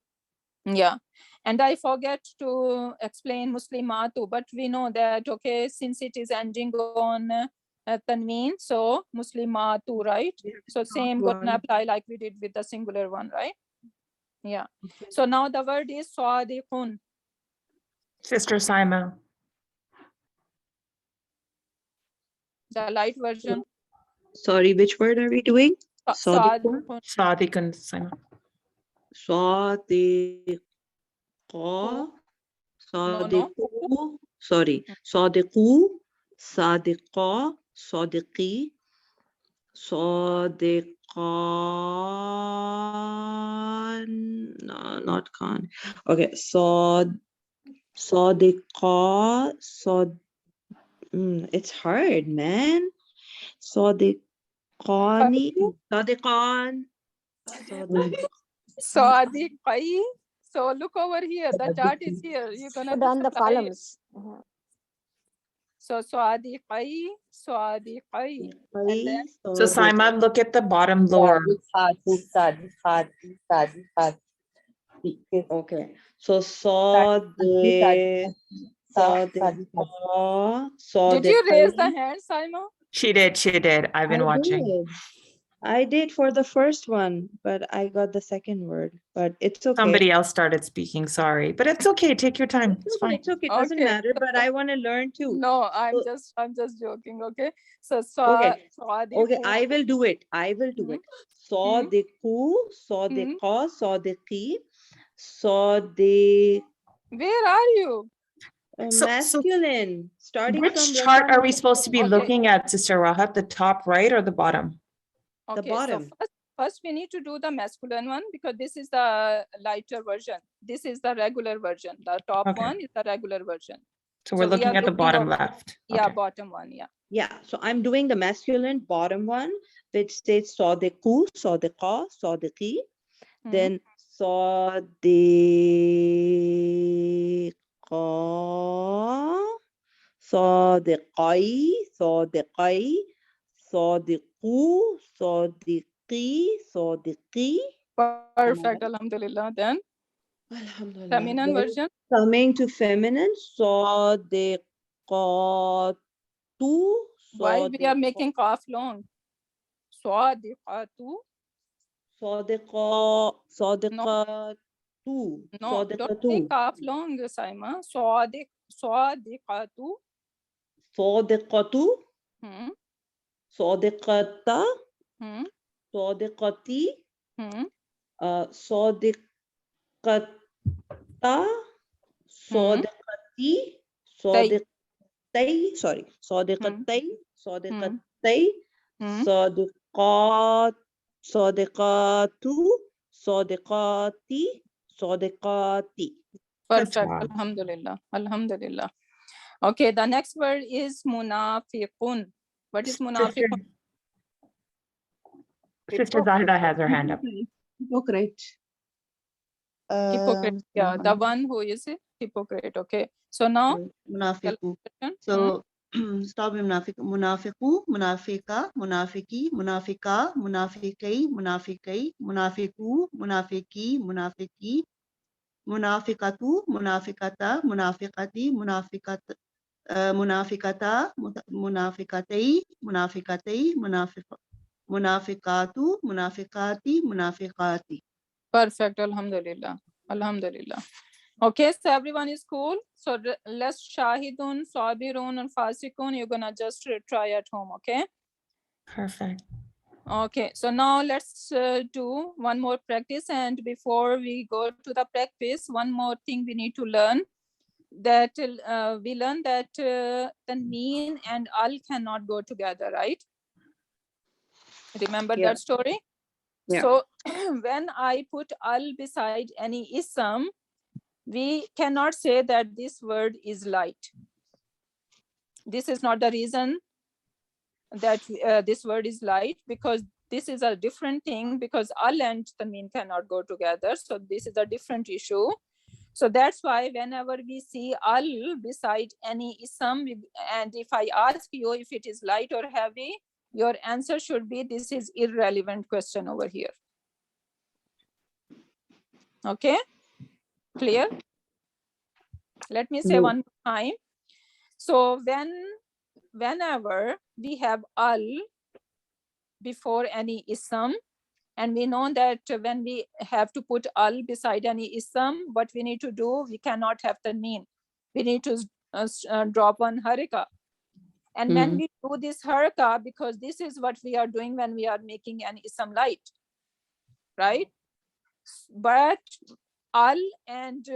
Speaker 1: Yeah. And I forget to explain Muslimatu, but we know that, okay, since it is ending on tanween, so Muslimatu, right? So same gonna apply like we did with the singular one, right? Yeah. So now the word is sadiqun.
Speaker 2: Sister Saima.
Speaker 1: The light version.
Speaker 8: Sorry, which word are we doing? Sadiqun?
Speaker 1: Sadiqun.
Speaker 2: Sadiqun, Saima.
Speaker 8: Sadiqa. Sadiqu. Sorry. Sadiqu. Sadiqa. Sadiqi. Sadiqan. No, not Khan. Okay. Sadiqa. It's hard, man. Sadiqani. Sadiqan.
Speaker 1: Sadiqai. So look over here. The chart is here. You're gonna
Speaker 7: Put on the
Speaker 1: apply it.
Speaker 7: columns.
Speaker 1: So sadiqai, sadiqai. And then
Speaker 2: So Saima, look at the bottom lower.
Speaker 8: Okay. So Sadiqa.
Speaker 1: did you raise the hand, Saima?
Speaker 2: She did. I've been watching.
Speaker 8: I did for the first one, but I got the second word, but it's okay.
Speaker 2: Somebody else started speaking, sorry. But it's okay, take your time. It's fine.
Speaker 8: It's okay, it doesn't matter, but I want to learn too.
Speaker 1: No, I'm just joking, okay? So
Speaker 8: Okay,
Speaker 1: sadiqu.
Speaker 8: I will do it. Sadiqu, sadiqa, sadiqi, sadiq.
Speaker 1: Where are you?
Speaker 8: Masculine. Starting
Speaker 2: Which
Speaker 8: from
Speaker 2: chart are we supposed to be
Speaker 1: Okay.
Speaker 2: looking at, Sister Rahat? The top right or the bottom?
Speaker 1: Okay,
Speaker 8: the bottom.
Speaker 1: so first we need to do the masculine one because this is the lighter version. This is the regular version. The top one is the regular version.
Speaker 2: So we're
Speaker 1: we
Speaker 2: looking
Speaker 1: are
Speaker 2: at the bottom
Speaker 1: over-
Speaker 2: left.
Speaker 1: Yeah,
Speaker 2: Okay.
Speaker 1: bottom one, yeah.
Speaker 8: Yeah, so I'm doing the masculine bottom one, which states sadiqu, sadiqa, sadiqi. Then sadiqa, sadiqai, sadiqai, sadiqu, sadiqi, sadiqi.
Speaker 1: Perfect, alhamdulillah. Then
Speaker 8: Alhamdulillah.
Speaker 1: feminine
Speaker 8: Then
Speaker 1: version.
Speaker 8: coming to feminine, sadiqatu.
Speaker 1: Why we are making cough long? Sadiqatu.
Speaker 8: Sadiqatu.
Speaker 1: No, don't
Speaker 8: Sadiqatu.
Speaker 1: make cough long, Saima. Sadiqatu.
Speaker 8: Sadiqatu.
Speaker 1: Hmm.
Speaker 8: Sadiqata.
Speaker 1: Hmm.
Speaker 8: Sadiqati.
Speaker 1: Hmm.
Speaker 8: Sadiqata. Sadiqati. Sadiqtai. Sorry. Sadiqatai. Sadiqatai. Sadiqat. Sadiqatu. Sadiqati. Sadiqati.
Speaker 1: Perfect. Alhamdulillah. Alhamdulillah. Okay, the next word is munafiqun. What is munafiqun?
Speaker 2: Sister Zahida has her hand up.
Speaker 5: Hypocrite.
Speaker 1: Hypocrite. Yeah, the one who is a hypocrite. Okay. So now
Speaker 12: Munafiqu. So stop munafiq. Munafiqu, munafiqa, munafiki, munafika, munafiqai, munafiqai, munafiqu, munafiki, munafiki, munafiqatu, munafiqata, munafiqati, munafiqat, munafiqata, munafiqatai, munafiqatai, munafiqatu, munafiqati, munafiqati.
Speaker 1: Perfect. Alhamdulillah. Alhamdulillah. Okay, so everyone is cool. So let's shahidun, sabirun, and fasikun. You're gonna just try at home, okay?
Speaker 2: Perfect.
Speaker 1: Okay, so now let's do one more practice. And before we go to the practice, one more thing we need to learn. That we learned that tanween and al cannot go together, right? Remember that story?
Speaker 8: Yeah.
Speaker 1: So when I put al beside any ism, we cannot say that this word is light. This is not the reason that this word is light, because this is a different thing, because al and tanween cannot go together. So this is a different issue. So that's why whenever we see al beside any ism, and if I ask you if it is light or heavy, your answer should be, this is irrelevant question over here. Okay, clear? Let me say
Speaker 8: No.
Speaker 1: one more time. So whenever we have al before any ism, and we know that when we have to put al beside any ism, what we need to do, we cannot have tanween. We need to drop one haraka. And when we do this haraka, because this is what we are doing when we are making an ism light, right? But al and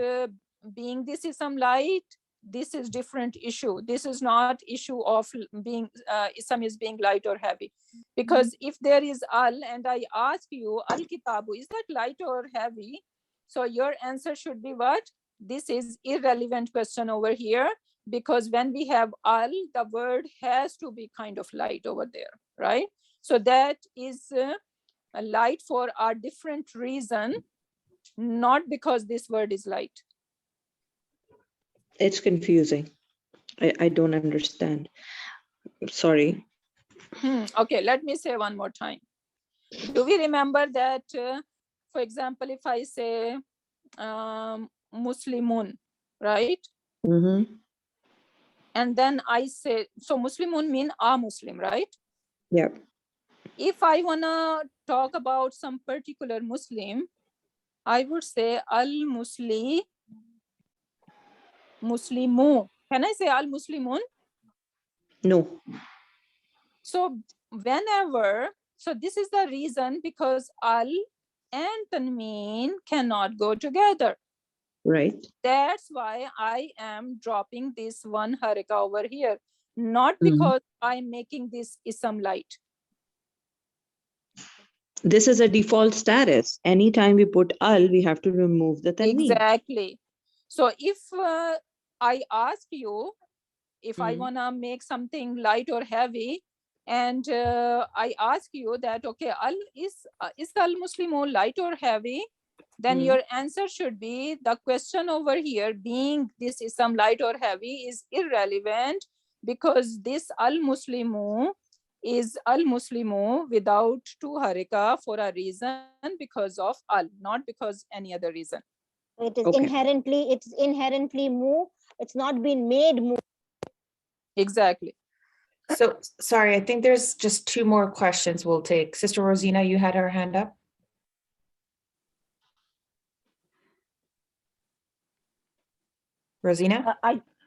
Speaker 1: being this ism light, this is different issue. This is not issue of being ism is being light or heavy. Because if there is al and I ask you, al kitabu, is that light or heavy? So your answer should be what? This is irrelevant question over here, because when we have al, the word has to be kind of light over there, right? So that is a light for a different reason, not because this word is light.
Speaker 8: It's confusing. I don't understand. Sorry.
Speaker 1: Okay, let me say one more time. Do we remember that, for example, if I say Muslimun, right? And then I say, so Muslimun mean a Muslim, right?
Speaker 8: Yeah.
Speaker 1: If I wanna talk about some particular Muslim, I would say al-Muslimu. Can I say al-Muslimun?
Speaker 8: No.
Speaker 1: So whenever, so this is the reason, because al and tanween cannot go together.
Speaker 8: Right.
Speaker 1: That's why I am dropping this one haraka over here, not because I'm making this ism light.
Speaker 8: This is a default status. Anytime we put al, we have to remove the tanween.
Speaker 1: Exactly. So if I ask you, if I wanna make something light or heavy, and I ask you that, okay, al is al-Muslimu light or heavy? Then your answer should be, the question over here being this is some light or heavy is irrelevant, because this al-Muslimu is al-Muslimu without two harika for a reason, because of al, not because any other reason.
Speaker 15: It is inherently mu. It's not been made mu.
Speaker 1: Exactly.
Speaker 2: So sorry, I think there's just two more questions we'll take. Sister Rosina, you had her hand up. Rosina?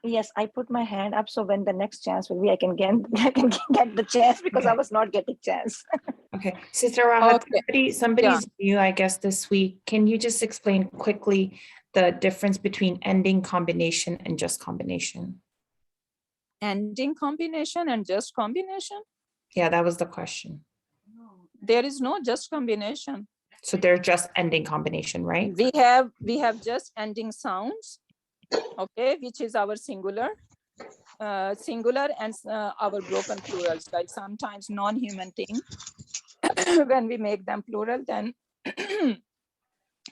Speaker 7: Yes, I put my hand up, so when the next chance will be, I can get the chance, because I was not getting chance.
Speaker 2: Okay, Sister Rahat, somebody's new, I guess, this week. Can you just explain quickly the difference between ending combination and just combination?
Speaker 1: Ending combination and just combination?
Speaker 2: Yeah, that was the question.
Speaker 1: There is no just combination.
Speaker 2: So they're just ending combination, right?
Speaker 1: We have just ending sounds, okay, which is our singular and our broken plurals, like sometimes non-human thing. When we make them plural, then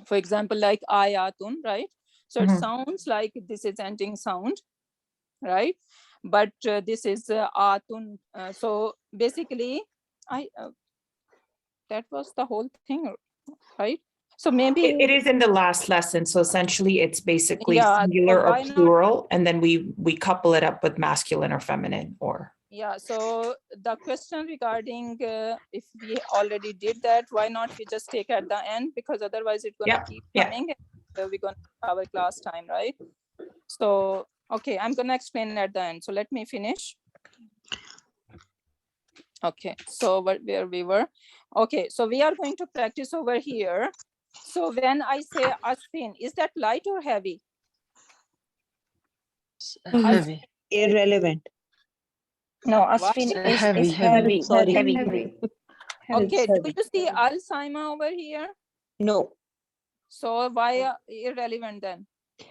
Speaker 1: for example, like ayatun, right? So it sounds like this is ending sound, right? But this is atun. So basically, that was the whole thing, right? So maybe
Speaker 2: it is in the last lesson. So essentially, it's basically
Speaker 1: Yeah,
Speaker 2: singular
Speaker 1: so
Speaker 2: or
Speaker 1: why not?
Speaker 2: plural, and then we couple it up with masculine or feminine, or.
Speaker 1: Yeah, so the question regarding if we already did that, why not we just take at the end, because otherwise it's gonna keep coming, and we're gonna have a class time, right? So okay, I'm gonna explain at the end. So let me finish. Okay, so where we were. Okay, so we are going to practice over here. So when I say asfin, is that light or heavy?
Speaker 9: Heavy.
Speaker 8: Irrelevant.
Speaker 7: No, asfin is
Speaker 9: Heavy.
Speaker 7: heavy.
Speaker 8: Sorry.
Speaker 7: Heavy.
Speaker 1: Okay, do you see al-saima over here?
Speaker 8: No.
Speaker 1: So why irrelevant then?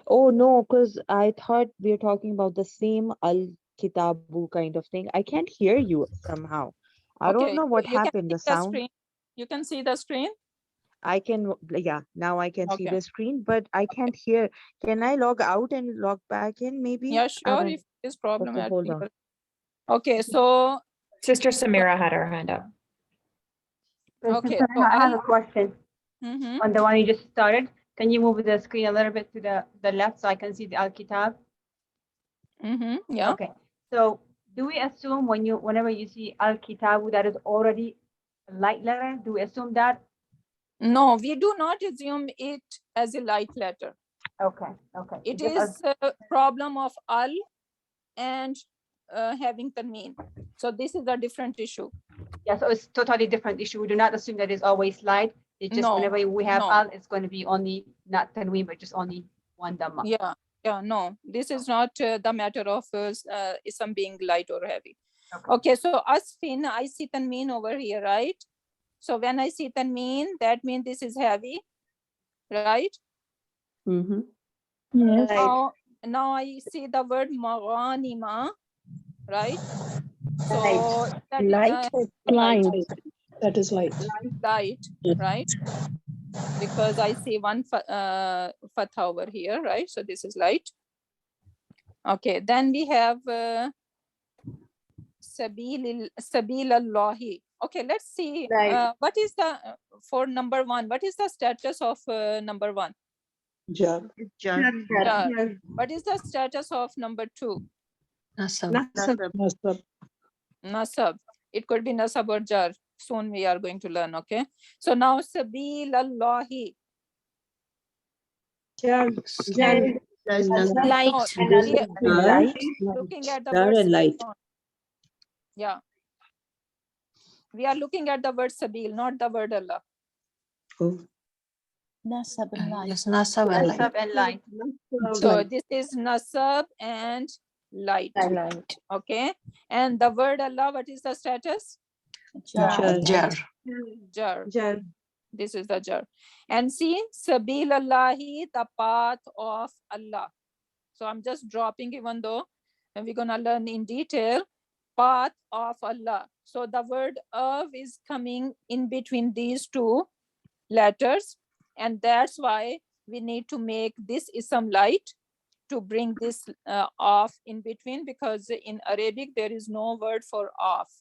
Speaker 8: Oh no, because I thought we were talking about the same al-kitabu kind of thing. I can't hear you somehow. I don't know what
Speaker 1: you can
Speaker 8: happened.
Speaker 1: see
Speaker 8: The sound.
Speaker 1: screen. You can see the screen?
Speaker 8: I can, yeah, now I can see
Speaker 1: Okay.
Speaker 8: the screen, but I can't hear. Can I log out and log back in maybe?
Speaker 1: Yeah, sure, if this problem
Speaker 8: Okay, hold on.
Speaker 1: Okay, so
Speaker 2: Sister Samira had her hand up.
Speaker 1: Okay,
Speaker 13: Sister
Speaker 1: so
Speaker 13: Samira, I have
Speaker 1: I'll-
Speaker 13: a question. On the one you just started, can you move the screen a little bit to the left so I can see the Al-Kitab?
Speaker 1: Yeah.
Speaker 13: Okay. So do we assume whenever you see Al-Kitab that is already a light letter? Do we assume that?
Speaker 1: No, we do not assume it as a light letter.
Speaker 13: Okay. Okay.
Speaker 1: It
Speaker 13: Just
Speaker 1: is a problem of al and having tanween. So this is a different issue.
Speaker 13: Yeah, so it's totally different issue. We do not assume that it's always light. It's just
Speaker 1: No,
Speaker 13: whenever we have
Speaker 1: no.
Speaker 13: al, it's going to be only not tanween, but just only one dhamma.
Speaker 1: Yeah, no, this is not the matter of ism being light or heavy. Okay, so asfin, I see tanween over here, right? So when I see tanween, that means this is heavy, right?
Speaker 14: Yes.
Speaker 1: Now I see the word maghanima, right? So that
Speaker 14: Light.
Speaker 1: light.
Speaker 14: That is light.
Speaker 1: Light, right? Because I see one fatha over here, right? So this is light. Okay, then we have Sabilallahi. Okay, let's see. What is the for number one? What is the status of number one?
Speaker 5: Jar.
Speaker 1: Jar. What is the status of number two?
Speaker 9: Nasab.
Speaker 5: Nasab.
Speaker 1: Nasab. It could be nasab or jar. Soon we are going to learn. Okay. So now Sabilallahi.
Speaker 5: Jar.
Speaker 14: Light.
Speaker 1: No, light. Looking at the word
Speaker 5: light.
Speaker 1: yeah. We are looking at the word Sabil, not the word Allah.
Speaker 10: Nasab and light.
Speaker 9: Yes, Nasab and light.
Speaker 13: Nasab and light.
Speaker 1: So this is Nasab and light. Okay. And the word Allah, what is the status?
Speaker 10: Jar.
Speaker 9: Jar.
Speaker 1: Jar. This is the jar. And see, Sabilallahi, the path of Allah. So I'm just dropping, even though we're gonna learn in detail, path of Allah. So the word of is coming in between these two letters, and that's why we need to make this ism light to bring this off in between, because in Arabic there is no word for off.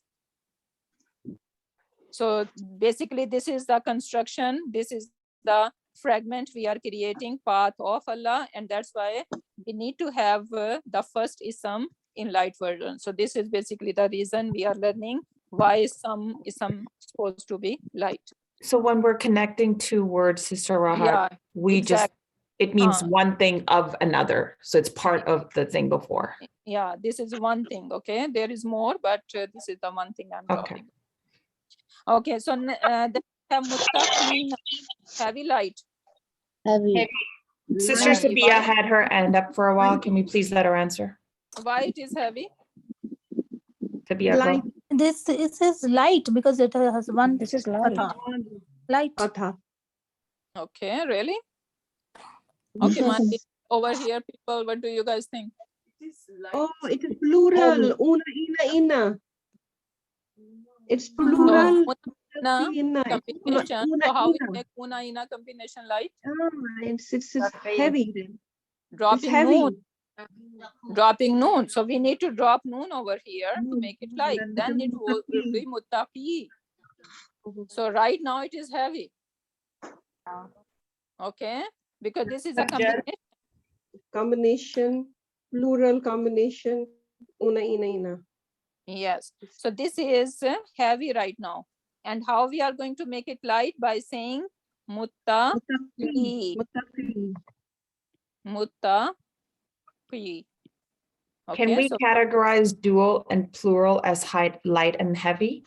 Speaker 1: So basically this is the construction, this is the fragment we are creating, path of Allah, and that's why we need to have the first ism in light version. So this is basically the reason we are learning why some ism supposed to be light.
Speaker 2: So when we're connecting two words, Sister Rahat,
Speaker 1: Yeah,
Speaker 2: we
Speaker 1: exact-
Speaker 2: it means one thing of another. So it's part of the thing before.
Speaker 1: Yeah, this is one thing, okay? There is more, but this is the one thing I'm talking. Okay, so then we have muttaqin, heavy light.
Speaker 10: Heavy.
Speaker 2: Sister Sabia had her hand up for a while. Can we please let her answer?
Speaker 1: Why it is heavy?
Speaker 2: Sabia, go.
Speaker 14: This it says light because it has one.
Speaker 7: This is light.
Speaker 14: Light.
Speaker 1: Okay, really? Okay, over here, people, what do you guys think?
Speaker 5: Oh, it is plural. Una, ina. It's plural.
Speaker 1: Combination. So how we make una ina combination light?
Speaker 5: It's heavy.
Speaker 1: Dropping noon. Dropping noon. So we need to drop noon over here to make it light. Then it will be muttaqi. So right now it is heavy. Okay, because this is a
Speaker 5: combination, plural combination, una, ina.
Speaker 1: Yes, so this is heavy right now. And how we are going to make it light? By saying muttaqi. Muttaqi.
Speaker 2: Can we categorize dual and plural as light and heavy?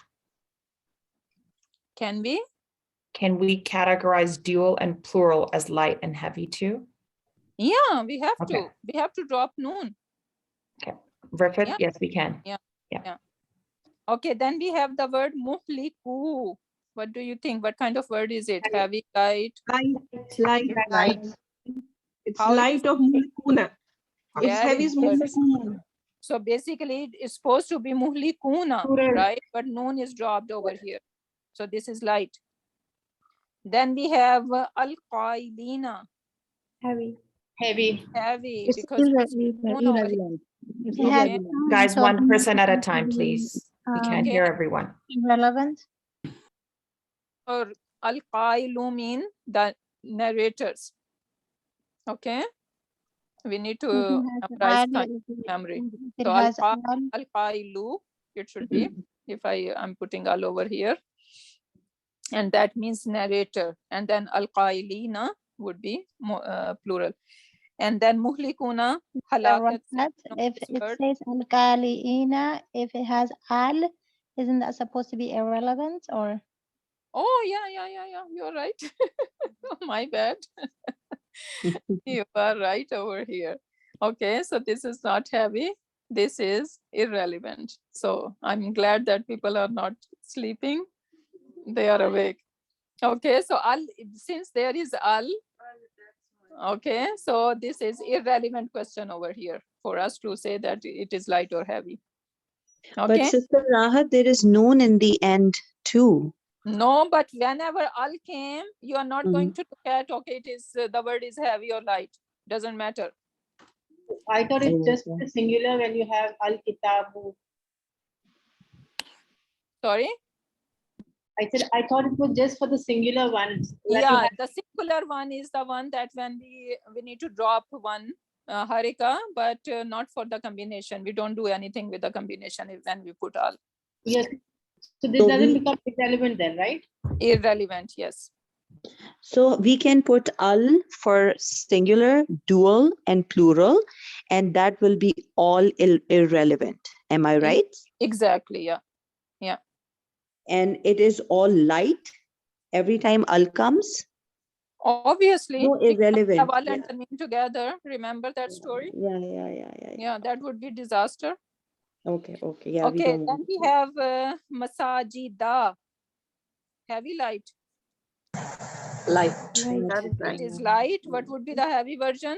Speaker 1: Can we?
Speaker 2: Can we categorize dual and plural as light and heavy too?
Speaker 1: Yeah, we have to. We have to drop noon.
Speaker 2: Okay. Rifat,
Speaker 1: Yeah.
Speaker 2: yes, we can.
Speaker 1: Yeah. Okay, then we have the word muhliku. What do you think? What kind of word is it? Heavy, light?
Speaker 5: Light. It's light of muhlikuna. It's heavy is muhlikuna.
Speaker 1: So basically it's supposed to be muhlikuna, right? But noon is dropped over here. So this is light. Then we have al-qaidina.
Speaker 11: Heavy.
Speaker 1: Because it's noon over here.
Speaker 2: Guys, one person at a time, please. We can't hear everyone.
Speaker 4: Irrelevant.
Speaker 1: Or al-qailu mean the narrators. Okay. We need to memorize kind of memory.
Speaker 4: It
Speaker 1: So
Speaker 4: has
Speaker 1: al-qailu, it should be, if I'm putting all over here. And that means narrator. And then al-qailina would be plural. And then muhlikuna, halakat.
Speaker 4: If it says al-qaliina, if it has al, isn't that supposed to be irrelevant or?
Speaker 1: Oh, yeah. You're right. My bad. You are right over here. Okay, so this is not heavy. This is irrelevant. So I'm glad that people are not sleeping. They are awake. Okay, so al, since there is al, okay, so this is irrelevant question over here for us to say that it is light or heavy. Okay.
Speaker 8: But Sister Rahat, there is noon in the end too.
Speaker 1: No, but whenever al came, you are not going to look at, okay, it is the word is heavy or light. Doesn't matter.
Speaker 11: I thought it's just the singular when you have al-kitabu.
Speaker 1: Sorry?
Speaker 11: I said I thought it was just for the singular ones.
Speaker 1: Yeah, the singular one is the one that when we need to drop one harika, but not for the combination. We don't do anything with the combination when we put al.
Speaker 11: Yes. So this doesn't become irrelevant then, right?
Speaker 1: Irrelevant, yes.
Speaker 8: So we can put al for singular, dual, and plural, and that will be all irrelevant. Am I right?
Speaker 1: Exactly, yeah. Yeah.
Speaker 8: And it is all light every time al comes?
Speaker 1: Obviously,
Speaker 8: No, irrelevant.
Speaker 1: have al and tanween together. Remember that story?
Speaker 8: Yeah.
Speaker 1: That would be disaster.
Speaker 8: Okay. Yeah.
Speaker 1: Okay, then we have masajida. Heavy light.
Speaker 9: Light.
Speaker 1: It is light. What would be the heavy version?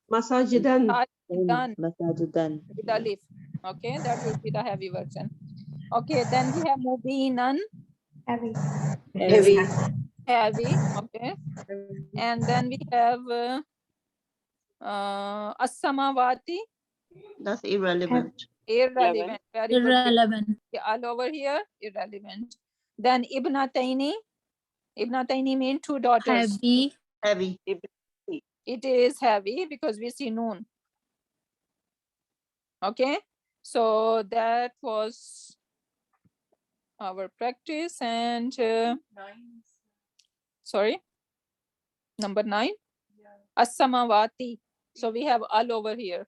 Speaker 5: Masajidan.
Speaker 8: Masajidan.
Speaker 1: With alif. Okay, that would be the heavy version. Okay, then we have mubinan.
Speaker 11: Heavy.
Speaker 1: Okay. And then we have as-samawati.
Speaker 12: That's irrelevant.
Speaker 1: Irrelevant. Very good.
Speaker 14: Irrelevant.
Speaker 1: All over here, irrelevant. Then ibnataini. Ibnataini mean two daughters.
Speaker 12: Heavy.
Speaker 1: It is heavy because we see noon. Okay. So that was our practice. And sorry, number 9. As-samawati. So we have all over here.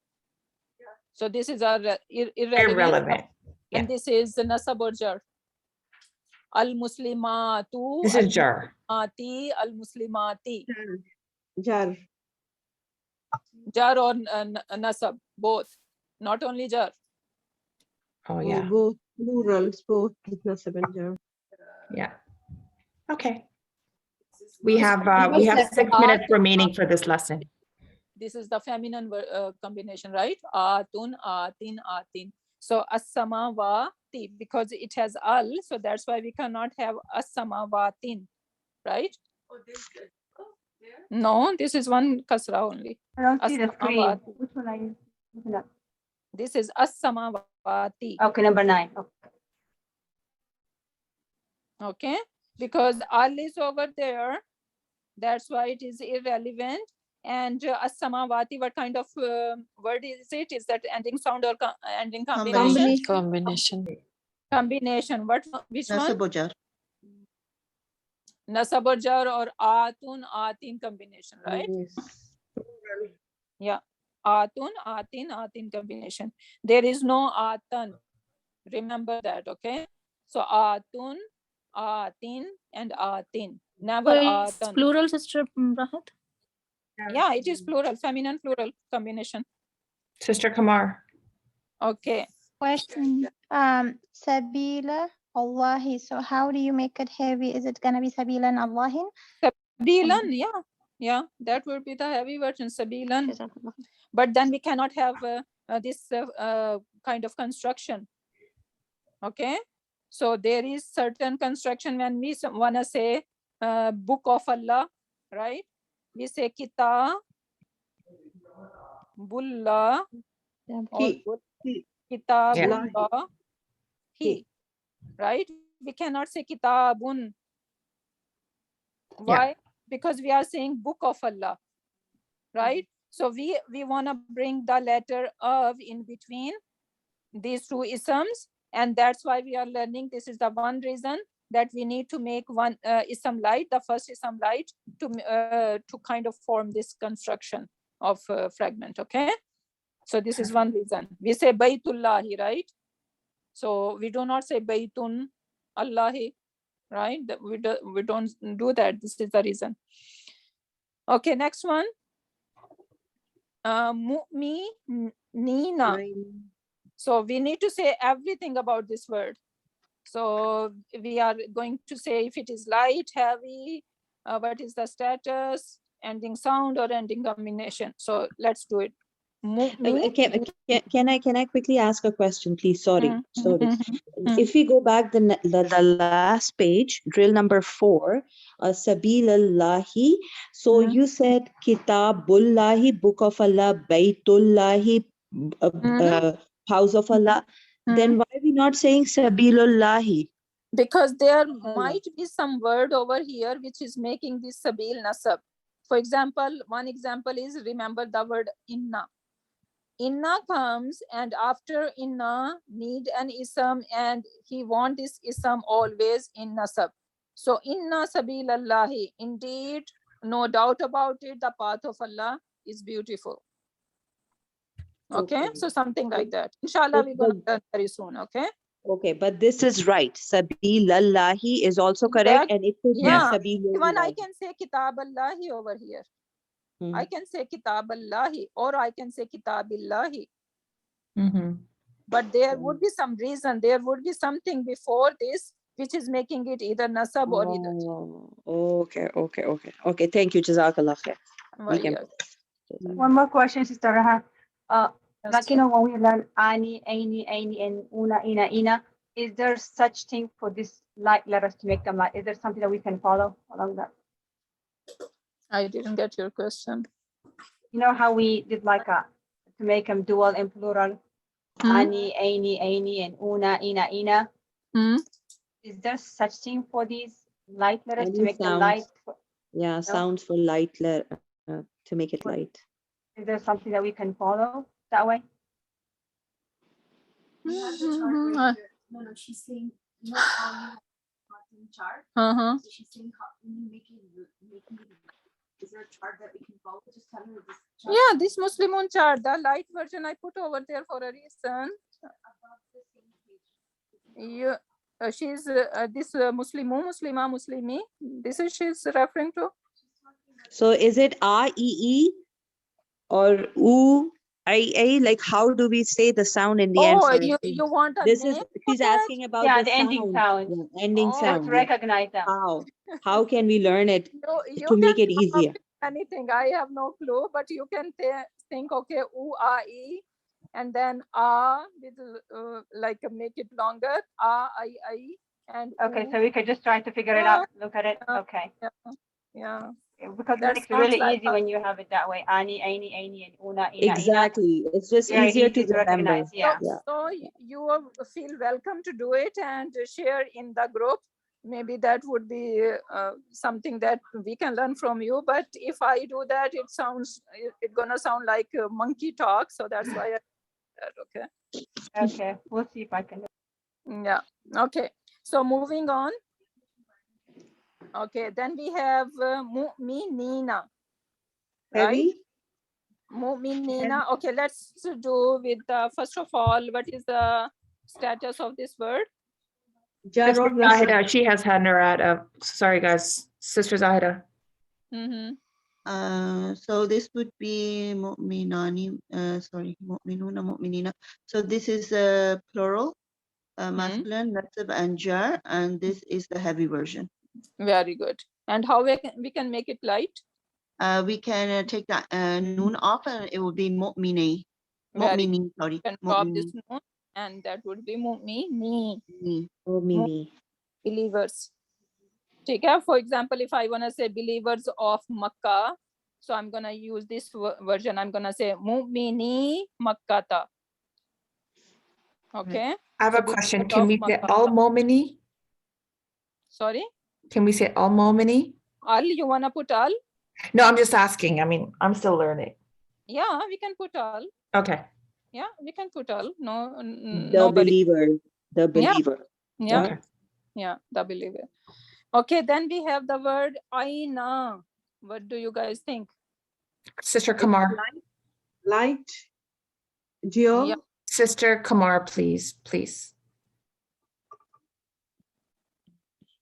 Speaker 1: So this is our irrelevant. And this is the nasab or jar. Al-muslimatu.
Speaker 2: This is jar.
Speaker 1: Al-muslimati.
Speaker 5: Jar.
Speaker 1: Jar or nasab, both. Not only jar.
Speaker 2: Oh yeah.
Speaker 5: Both plurals, both nasab and jar.
Speaker 2: Yeah. Okay. We have 6 minutes remaining for this lesson.
Speaker 1: This is the feminine combination, right? Atun, atin, atin. So as-samawati, because it has al, so that's why we cannot have as-samawatin, right? No, this is one kasra only.
Speaker 13: I don't see the screen.
Speaker 1: As-samawati.
Speaker 13: Which one are you looking at?
Speaker 1: This is as-samawati.
Speaker 13: Okay, number 9. Okay.
Speaker 1: Okay, because al is over there, that's why it is irrelevant. And as-samawati, what kind of word is it? Is that ending sound or ending combination? Combination. Which one?
Speaker 12: Nasab or jar.
Speaker 1: Nasab or jar or atun, atin combination, right?
Speaker 5: Yes.
Speaker 1: Yeah. Atun, atin combination. There is no atan. Remember that, okay? So atun, atin, and atin. Never
Speaker 14: It's
Speaker 1: atan.
Speaker 14: plural, Sister Rahat?
Speaker 1: Yeah, it is plural, feminine plural combination.
Speaker 2: Sister Kamar.
Speaker 1: Okay.
Speaker 4: Question. Sabila Allahi. So how do you make it heavy? Is it gonna be Sabilan Allahin?
Speaker 1: Sabilan, yeah, that would be the heavy version, sabilan. But then we cannot have this kind of construction. Okay, so there is certain construction when we wanna say book of Allah, right? We say kita, bulla, or kitabullah, he, right? We cannot say kitabun. Why? Because we are saying book of Allah, right? So we want to bring the letter of in between these two isms, and that's why we are learning. This is the one reason that we need to make one ism light, the first ism light, to kind of form this construction of fragment. Okay, so this is one reason. We say Baytullahi, right? So we do not say Baytun Allahi, right? We don't do that. This is the reason. Okay, next one. Mu'minina. So we need to say everything about this word. So we are going to say if it is light, heavy, what is the status, ending sound or ending combination. So let's do it.
Speaker 8: Can I quickly ask a question, please? Sorry. If we go back the last page, drill number 4, Sabilallahi. So you said Kitabullahi, book of Allah, Baytullahi, house of Allah. Then why are we not saying Sabilullahi?
Speaker 1: Because there might be some word over here which is making this Sabil Nasab. For example, one example is, remember the word Inna. Inna comes, and after Inna need an ism, and he want this ism always in Nasab. So Inna Sabilallahi, indeed, no doubt about it, the path of Allah is beautiful. Okay, so something like that. Inshallah, we're going to learn very soon. Okay.
Speaker 8: Okay, but this is right. Sabilallahi is also correct, and it could be Sabilullahi.
Speaker 1: Even I can say Kitaballahi over here. I can say Kitaballahi, or I can say Kitabillahi. But there would be some reason, there would be something before this which is making it either Nasab or either.
Speaker 8: Okay. Thank you. Jazakallah khair.
Speaker 13: One more question, Sister Raha. Like, you know, when we learn Ani, Aini, Aini, and Una, Ina, Ina, is there such thing for these light letters to make them light? Is there something that we can follow along that?
Speaker 1: I didn't get your question.
Speaker 13: You know how we did like to make them dual and plural? Ani, Aini, Aini, and Una, Ina, Ina. Is there such thing for these light letters to make them light?
Speaker 8: Yeah, sounds for light letter to make it light.
Speaker 13: Is there something that we can follow that way?
Speaker 10: No, she's saying, you know how you have a chart? So she's saying, how can you make it, is there a chart that we can follow? Just tell her this chart.
Speaker 1: Yeah, this Muslimun chart, the light version I put over there for a reason. She's this Muslima, Muslimi. This is she's referring to.
Speaker 8: So is it A-E-E or U-I-A? Like, how do we say the sound in the end?
Speaker 1: Oh, you want a
Speaker 8: this
Speaker 1: name?
Speaker 8: Is she's asking about
Speaker 13: the ending sound.
Speaker 8: Yeah, ending sound.
Speaker 13: Let's recognize them.
Speaker 8: How can we learn it
Speaker 1: you
Speaker 8: to make
Speaker 1: can
Speaker 8: it easier?
Speaker 1: Anything, I have no clue, but you can think, okay, U-A-E, and then A with like make it longer, A-I-I, and
Speaker 13: okay, so we could just try to figure it out. Look at it. Okay.
Speaker 1: Yeah.
Speaker 13: Because
Speaker 1: That
Speaker 13: it's really
Speaker 1: like
Speaker 13: easy when you have it that way. Ani, Aini, Aini, and Una, Ina,
Speaker 8: Exactly.
Speaker 13: Ina.
Speaker 8: It's just
Speaker 13: Very
Speaker 8: easier
Speaker 13: easy
Speaker 8: to remember.
Speaker 13: recognize. Yeah.
Speaker 1: So you feel welcome to do it and share in the group. Maybe that would be something that we can learn from you. But if I do that, it's gonna sound like monkey talk. So that's why I okay.
Speaker 13: Okay, we'll see if I can.
Speaker 1: Yeah. Okay. So moving on. Okay. Then we have Mu'minina. Right? Mu'minina. Okay. Let's do with first of all, what is the status of this word?
Speaker 2: Sister Zahida, she has had her at. Sorry, guys. Sister Zahida.
Speaker 12: So this would be mu'minani, mu'minuna, mu'minina. So this is a plural, masculine, nasab, and jar, and this is the heavy version.
Speaker 1: Very good. And how we can make it light?
Speaker 12: We can take that noon off, and it will be mu'mini. Mu'mini, sorry.
Speaker 1: You can drop this noon, and that would be mu'mini.
Speaker 8: Mu'mini.
Speaker 1: Believers. Okay. For example, if I want to say believers of Makkah, so I'm going to use this version. I'm going to say mu'mini Makkata. Okay.
Speaker 2: I have
Speaker 1: So
Speaker 2: a
Speaker 1: this is
Speaker 2: question.
Speaker 1: the
Speaker 2: Can we say al-momini?
Speaker 1: Sorry?
Speaker 2: Can we say al-momini?
Speaker 1: Al, you wanna put al?
Speaker 2: No, I'm just asking. I mean, I'm still learning.
Speaker 1: Yeah, we can put al.
Speaker 2: Okay.
Speaker 1: Yeah, we can put al. No,
Speaker 8: The
Speaker 1: nobody.
Speaker 8: believer. The
Speaker 1: Yeah.
Speaker 8: believer.
Speaker 1: Yeah.
Speaker 2: Okay.
Speaker 1: Yeah, the believer. Okay, then we have the word aina. What do you guys think?
Speaker 2: Sister Kamar.
Speaker 5: Light. Geo.
Speaker 1: Yeah.
Speaker 2: Sister Kamar, please, please.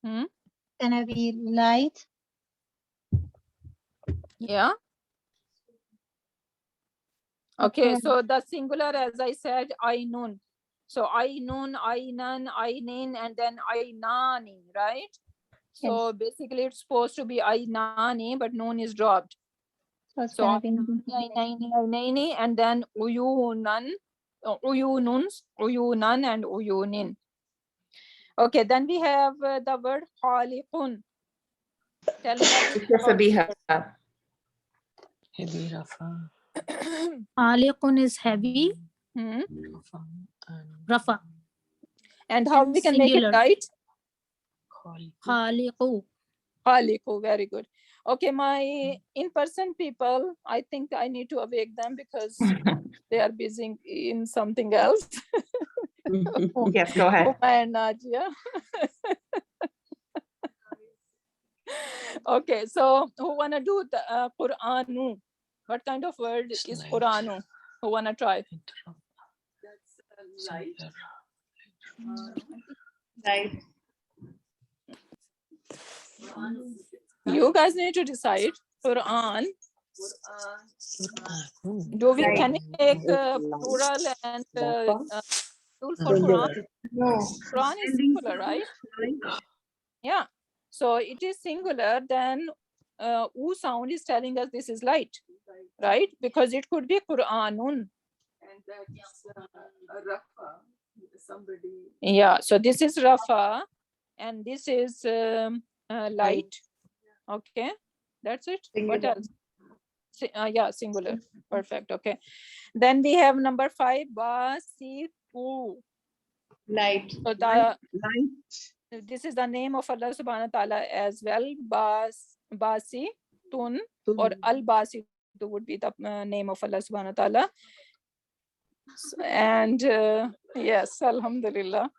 Speaker 4: Gonna be light.
Speaker 1: Yeah. Okay, so the singular, as I said, ainun. So ainun, ainan, ainin, and then ainani, right? So basically it's supposed to be ainani, but noon is dropped. So ainaini, ainaini, and then uyunan, uyunan, and uyunin. Okay, then we have the word khaliqun. Tell me what is
Speaker 9: Heavy Rafa.
Speaker 14: Khaliqun is heavy. Rafa.
Speaker 1: And how we can make it right?
Speaker 14: Khaliqu.
Speaker 1: Khaliqu, very good. Okay, my in-person people, I think I need to awake them because they are busy in something else.
Speaker 2: Yes, go ahead.
Speaker 1: Uma and Najia. Okay, so who wanna do the Quranu? What kind of word is Quranu? Who wanna try?
Speaker 10: That's light.
Speaker 13: Right.
Speaker 1: You guys need to decide. Quran. Do we can we take plural and tool for Quran?
Speaker 13: No.
Speaker 1: Quran is singular, right? Yeah. So it is singular. Then U sound is telling us this is light, right? Because it could be Quranun.
Speaker 10: And that's Rafa. Somebody.
Speaker 1: Yeah. So this is Rafa, and this is light. Okay. That's it.
Speaker 13: Singular.
Speaker 1: What else? Yeah, singular. Perfect. Okay. Then we have number 5, Basitu.
Speaker 13: Light.
Speaker 1: So the this is the name of Allah subhanahu wa ta'ala as well. Basitun or Al-Basitu would be the name of Allah subhanahu wa ta'ala. And yes, Alhamdulillah.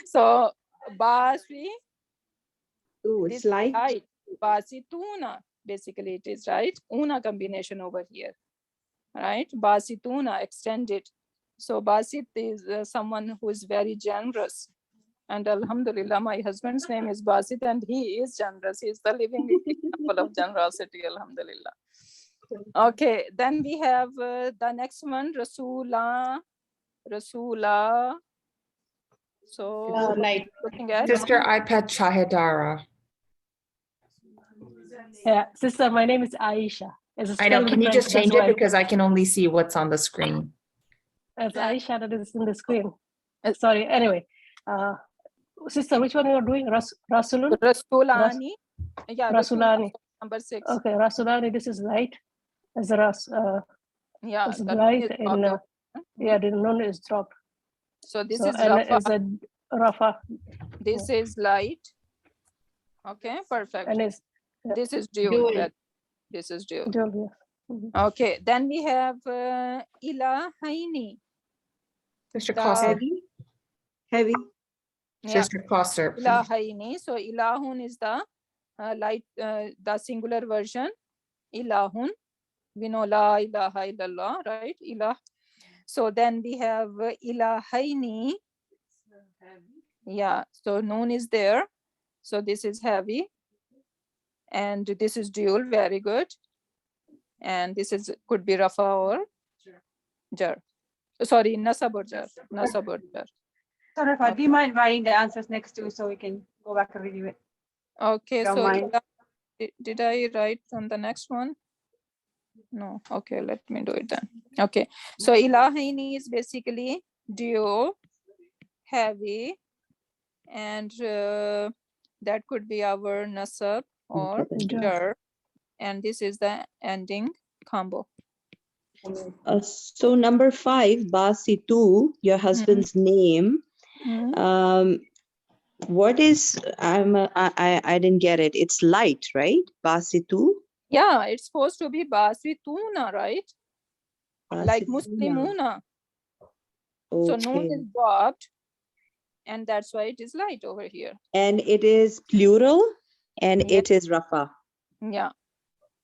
Speaker 1: So Basi.
Speaker 5: Oh, it's light.
Speaker 1: Basituna. Basically, it is right. Una combination over here, right? Basituna extended. So Basit is someone who is very generous. And Alhamdulillah, my husband's name is Basit and he is generous. He is the living example of generosity, Alhamdulillah. Okay, then we have the next one, Rasula. So
Speaker 13: light.
Speaker 1: looking at
Speaker 2: Sister iPad Shahidara.
Speaker 6: Yeah, sister, my name is Aisha.
Speaker 2: I know. Can you just change it
Speaker 6: why.
Speaker 2: because I can only see what's on the screen?
Speaker 6: It's Aisha that is in the screen. Sorry. Anyway, sister, which one you are doing? Rasulun?
Speaker 1: Rasulani. Yeah,
Speaker 6: Rasulani.
Speaker 1: Number 6.
Speaker 6: Okay, Rasulani. This is light. As
Speaker 1: yeah,
Speaker 6: it's light in yeah, the nun is dropped.
Speaker 1: So this
Speaker 6: so,
Speaker 1: is
Speaker 6: and
Speaker 1: Rafa.
Speaker 6: is a Rafa.
Speaker 1: This is light. Okay, perfect.
Speaker 6: And it's
Speaker 1: this is dual. This is dual. Okay, then we have Ilahaini.
Speaker 2: Sister Costa.
Speaker 5: Heavy.
Speaker 1: Yeah.
Speaker 2: Sister Costa.
Speaker 1: Ilahaini. So Ilahun is the light, the singular version. Ilahun. We know La ilaha illallah, right? Ilah. So then we have Ilahaini. Yeah, so noon is there. So this is heavy. And this is dual, very good. And this is could be Rafa or Jar. Sorry, Nasab or Jar. Nasab or Jar.
Speaker 13: So Rafa, do you mind writing the answers next to so we can go back and review it?
Speaker 1: Okay,
Speaker 13: Don't
Speaker 1: so
Speaker 13: mind.
Speaker 1: did I write on the next one? No, okay, let me do it then. Okay, so Ilahaini is basically dual, heavy, and that could be our Nasab or Jar. And this is the ending combo.
Speaker 8: So number 5, Basitu, your husband's name. What is, I didn't get it. It's light, right? Basitu?
Speaker 1: Yeah, it's supposed to be Basituna, right? Like
Speaker 8: Basituna.
Speaker 1: Muslimuna. So noon
Speaker 8: Okay.
Speaker 1: is dropped, and that's why it is light over here.
Speaker 8: And it is plural, and
Speaker 1: Yes.
Speaker 8: it is Rafa.
Speaker 1: Yeah.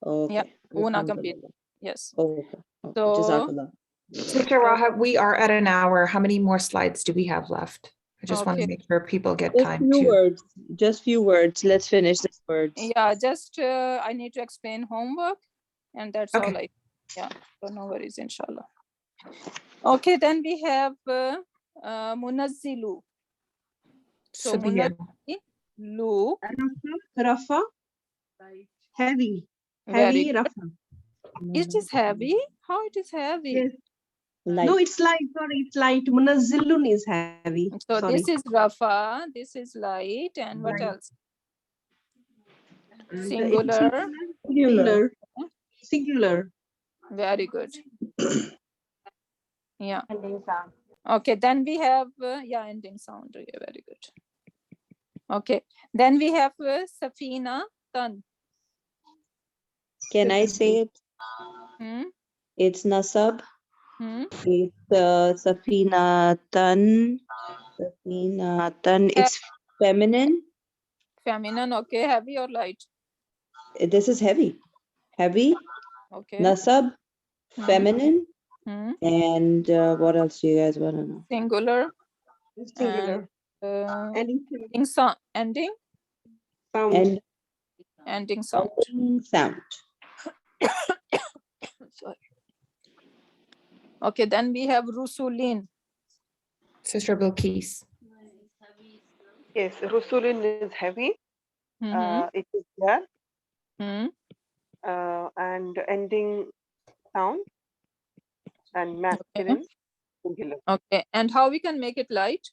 Speaker 8: Okay.
Speaker 1: Yeah. Una complete.
Speaker 8: Alhamdulillah.
Speaker 1: Yes.
Speaker 8: Okay.
Speaker 1: So
Speaker 8: Jazakallah.
Speaker 2: Sister Raha, we are at an hour. How many more slides do we have left? I just want to
Speaker 1: Okay.
Speaker 2: make sure people get
Speaker 8: Just
Speaker 2: time
Speaker 8: few
Speaker 2: to.
Speaker 8: words. Just few words. Let's finish the words.
Speaker 1: yeah, just I need to explain homework, and that's all.
Speaker 2: Okay.
Speaker 1: Yeah. So no worries, inshallah. Okay, then we have Munazzilu. So
Speaker 2: Sabina.
Speaker 1: Munazzilu.
Speaker 5: Rafa. Heavy.
Speaker 1: Very
Speaker 5: Heavy
Speaker 1: good.
Speaker 5: Rafa.
Speaker 1: It is heavy. How it is heavy?
Speaker 5: Yes.
Speaker 8: Light.
Speaker 5: No, it's light. Sorry, it's light. Munazzilun is heavy.
Speaker 1: So
Speaker 5: Sorry.
Speaker 1: this is Rafa. This is light, and what else? Singular.
Speaker 5: Singular. Singular.
Speaker 1: Very good. Yeah. Okay, then we have yeah, ending sound. Yeah, very good. Okay, then we have Safina Tan.
Speaker 8: Can I say it? It's Nasab. It's Safina Tan. Safina Tan. It's feminine.
Speaker 1: Feminine, okay. Heavy or light?
Speaker 8: This is heavy. Heavy.
Speaker 1: Okay.
Speaker 8: Nasab. Feminine. And what else do you guys want to know?
Speaker 1: Singular.
Speaker 5: Singular.
Speaker 1: Ending sound. Ending.
Speaker 5: Sound.
Speaker 8: And
Speaker 1: ending sound.
Speaker 8: Sound.
Speaker 1: Sorry. Okay, then we have Rusulin.
Speaker 2: Sister Bilqis.
Speaker 3: Yes, Rusulin is heavy. It is there. And ending sound and masculine. Singular.
Speaker 1: Okay, and how we can make it light?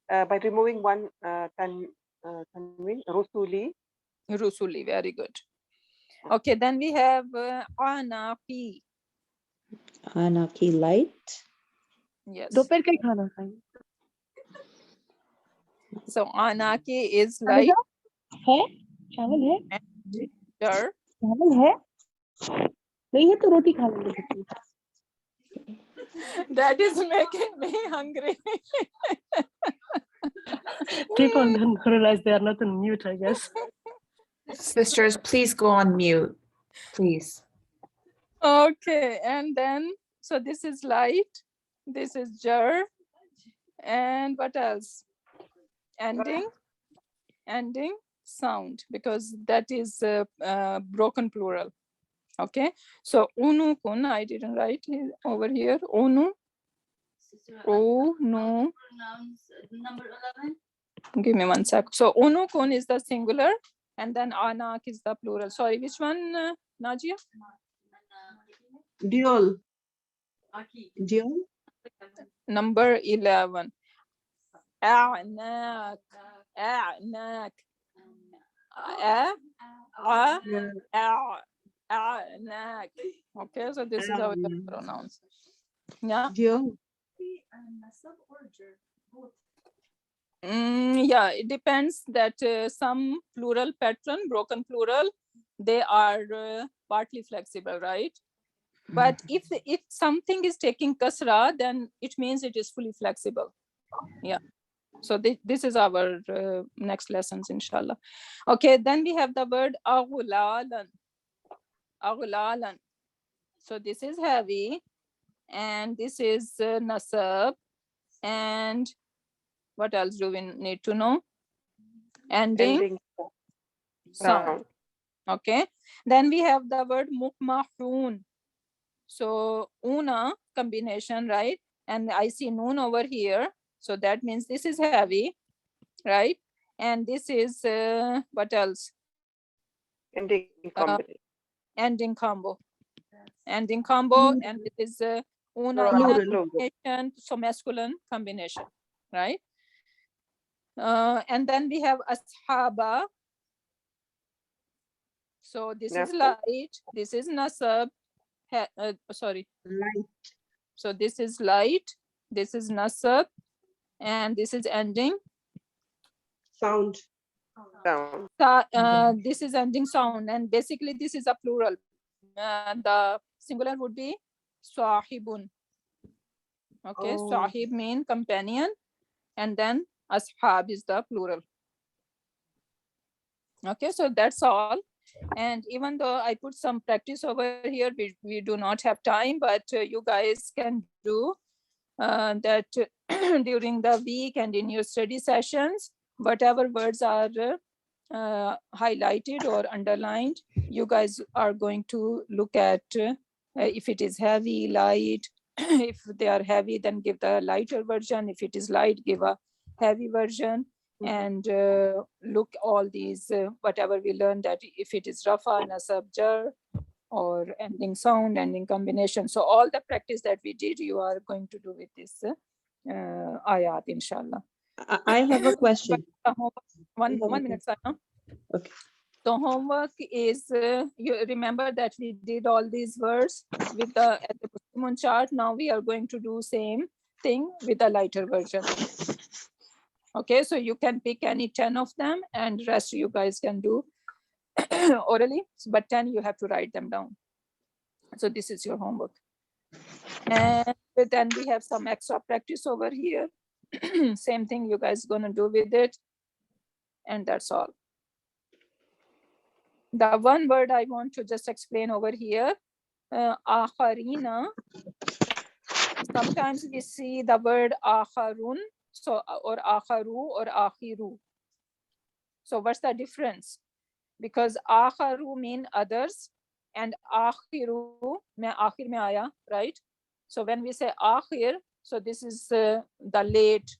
Speaker 3: By removing one tanween, Rusuli.
Speaker 1: Rusuli, very good. Okay, then we have Anaqi.
Speaker 8: Anaqi, light.
Speaker 1: Yes. So Anaqi is light.
Speaker 6: चावल है
Speaker 1: Sure.
Speaker 6: चावल है नहीं है तो रोटी खा लेंगे
Speaker 1: That is making me hungry.
Speaker 6: People don't realize they are not on mute, I guess.
Speaker 2: Sisters, please go on mute, please.
Speaker 1: Okay, and then so this is light, this is jar, and what else? Ending sound, because that is broken plural. Okay, so unu kun, I didn't write it over here. Unu. Oh no.
Speaker 10: Number 11.
Speaker 1: Give me one sec. So unu kun is the singular, and then anak is the plural. Sorry, which one, Najia?
Speaker 5: Diol. Diol.
Speaker 1: Number 11. A'nak. A'nak. A'nak. Okay, so this is how we can pronounce. Yeah.
Speaker 5: Diol.
Speaker 1: Yeah, it depends that some plural pattern, broken plural, they are partly flexible, right? But if something is taking kasra, then it means it is fully flexible. Yeah. So this is our next lessons, inshallah. Okay, then we have the word aghulalan. Aghulalan. So this is heavy, and this is nasab, and what else do we need to know? Ending sound. Okay, then we have the word mukmahun. So una combination, right? And I see noon over here, so that means this is heavy, right? And this is what else?
Speaker 3: Ending combo.
Speaker 1: Ending combo. Ending combo, and it is una combination, so masculine combination, right? And then we have ashaba. So this is light, this is nasab, sorry.
Speaker 5: Light.
Speaker 1: So this is light, this is nasab, and this is ending.
Speaker 5: Sound.
Speaker 1: This is ending sound, and basically this is a plural. The singular would be sahibun. Okay, sahib mean companion, and then ashab is the plural. Okay, so that's all. And even though I put some practice over here, we do not have time, but you guys can do that during the week and in your study sessions, whatever words are highlighted or underlined, you guys are going to look at if it is heavy, light. If they are heavy, then give the lighter version. If it is light, give a heavy version. And look all these, whatever we learned, that if it is rafa, nasab, jar, or ending sound, ending combination. So all the practice that we did, you are going to do with this ayat, inshallah.
Speaker 8: I have a question.
Speaker 1: One minute, Sana.
Speaker 8: Okay.
Speaker 1: So homework is, you remember that we did all these words with the Muslim chart. Now we are going to do same thing with a lighter version. Okay, so you can pick any 10 of them, and rest you guys can do orally, but 10 you have to write them down. So this is your homework. And then we have some extra practice over here. Same thing you guys gonna do with it. And that's all. The one word I want to just explain over here, akharina. Sometimes we see the word akharun, so, or akharu or akhiru. So what's the difference? Because akharu mean others, and akhiru mein akhir mein aaya, right? So when we say akhir, so this is the late,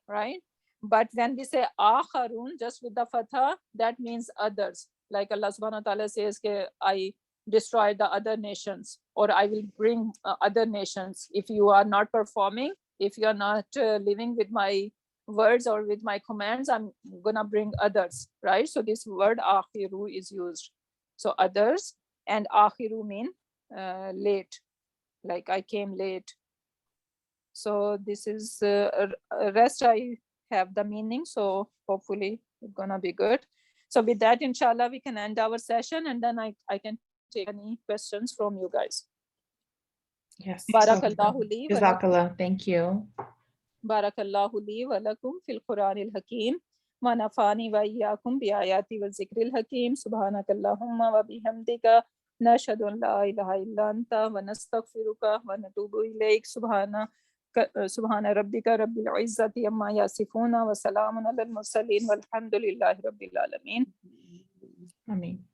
Speaker 1: right? But when we say akharun, just with the fatha, that means others. Like Allah subhanahu wa ta'ala says, I destroy the other nations, or I will bring other nations. If you are not performing, if you are not living with my words or with my commands, I'm gonna bring others, right? So this word akhiru is used. So others, and akhiru mean late, like I came late. So this is rest I have the meaning, so hopefully it's gonna be good. So with that, inshallah, we can end our session, and then I can take any questions from you guys.
Speaker 2: Yes.
Speaker 1: Barakallahu li wa lakum.
Speaker 2: Jazakallah. Thank you.
Speaker 1: Barakallahu li wa lakum fil Qur'anil Hakim. Wa nafani wa iyyakum bi ayati wa zikril hakim. Subhanakallahumma wa bihamdika. Nashhadu an la ilaha illa anta wa nastaghfiruka wa natubu ilayk. Subhana rabbika rabbil izzati amma yasifuna wa salamun alal mursalin walhamdulillahi rabbil alamin.
Speaker 2: Ameen.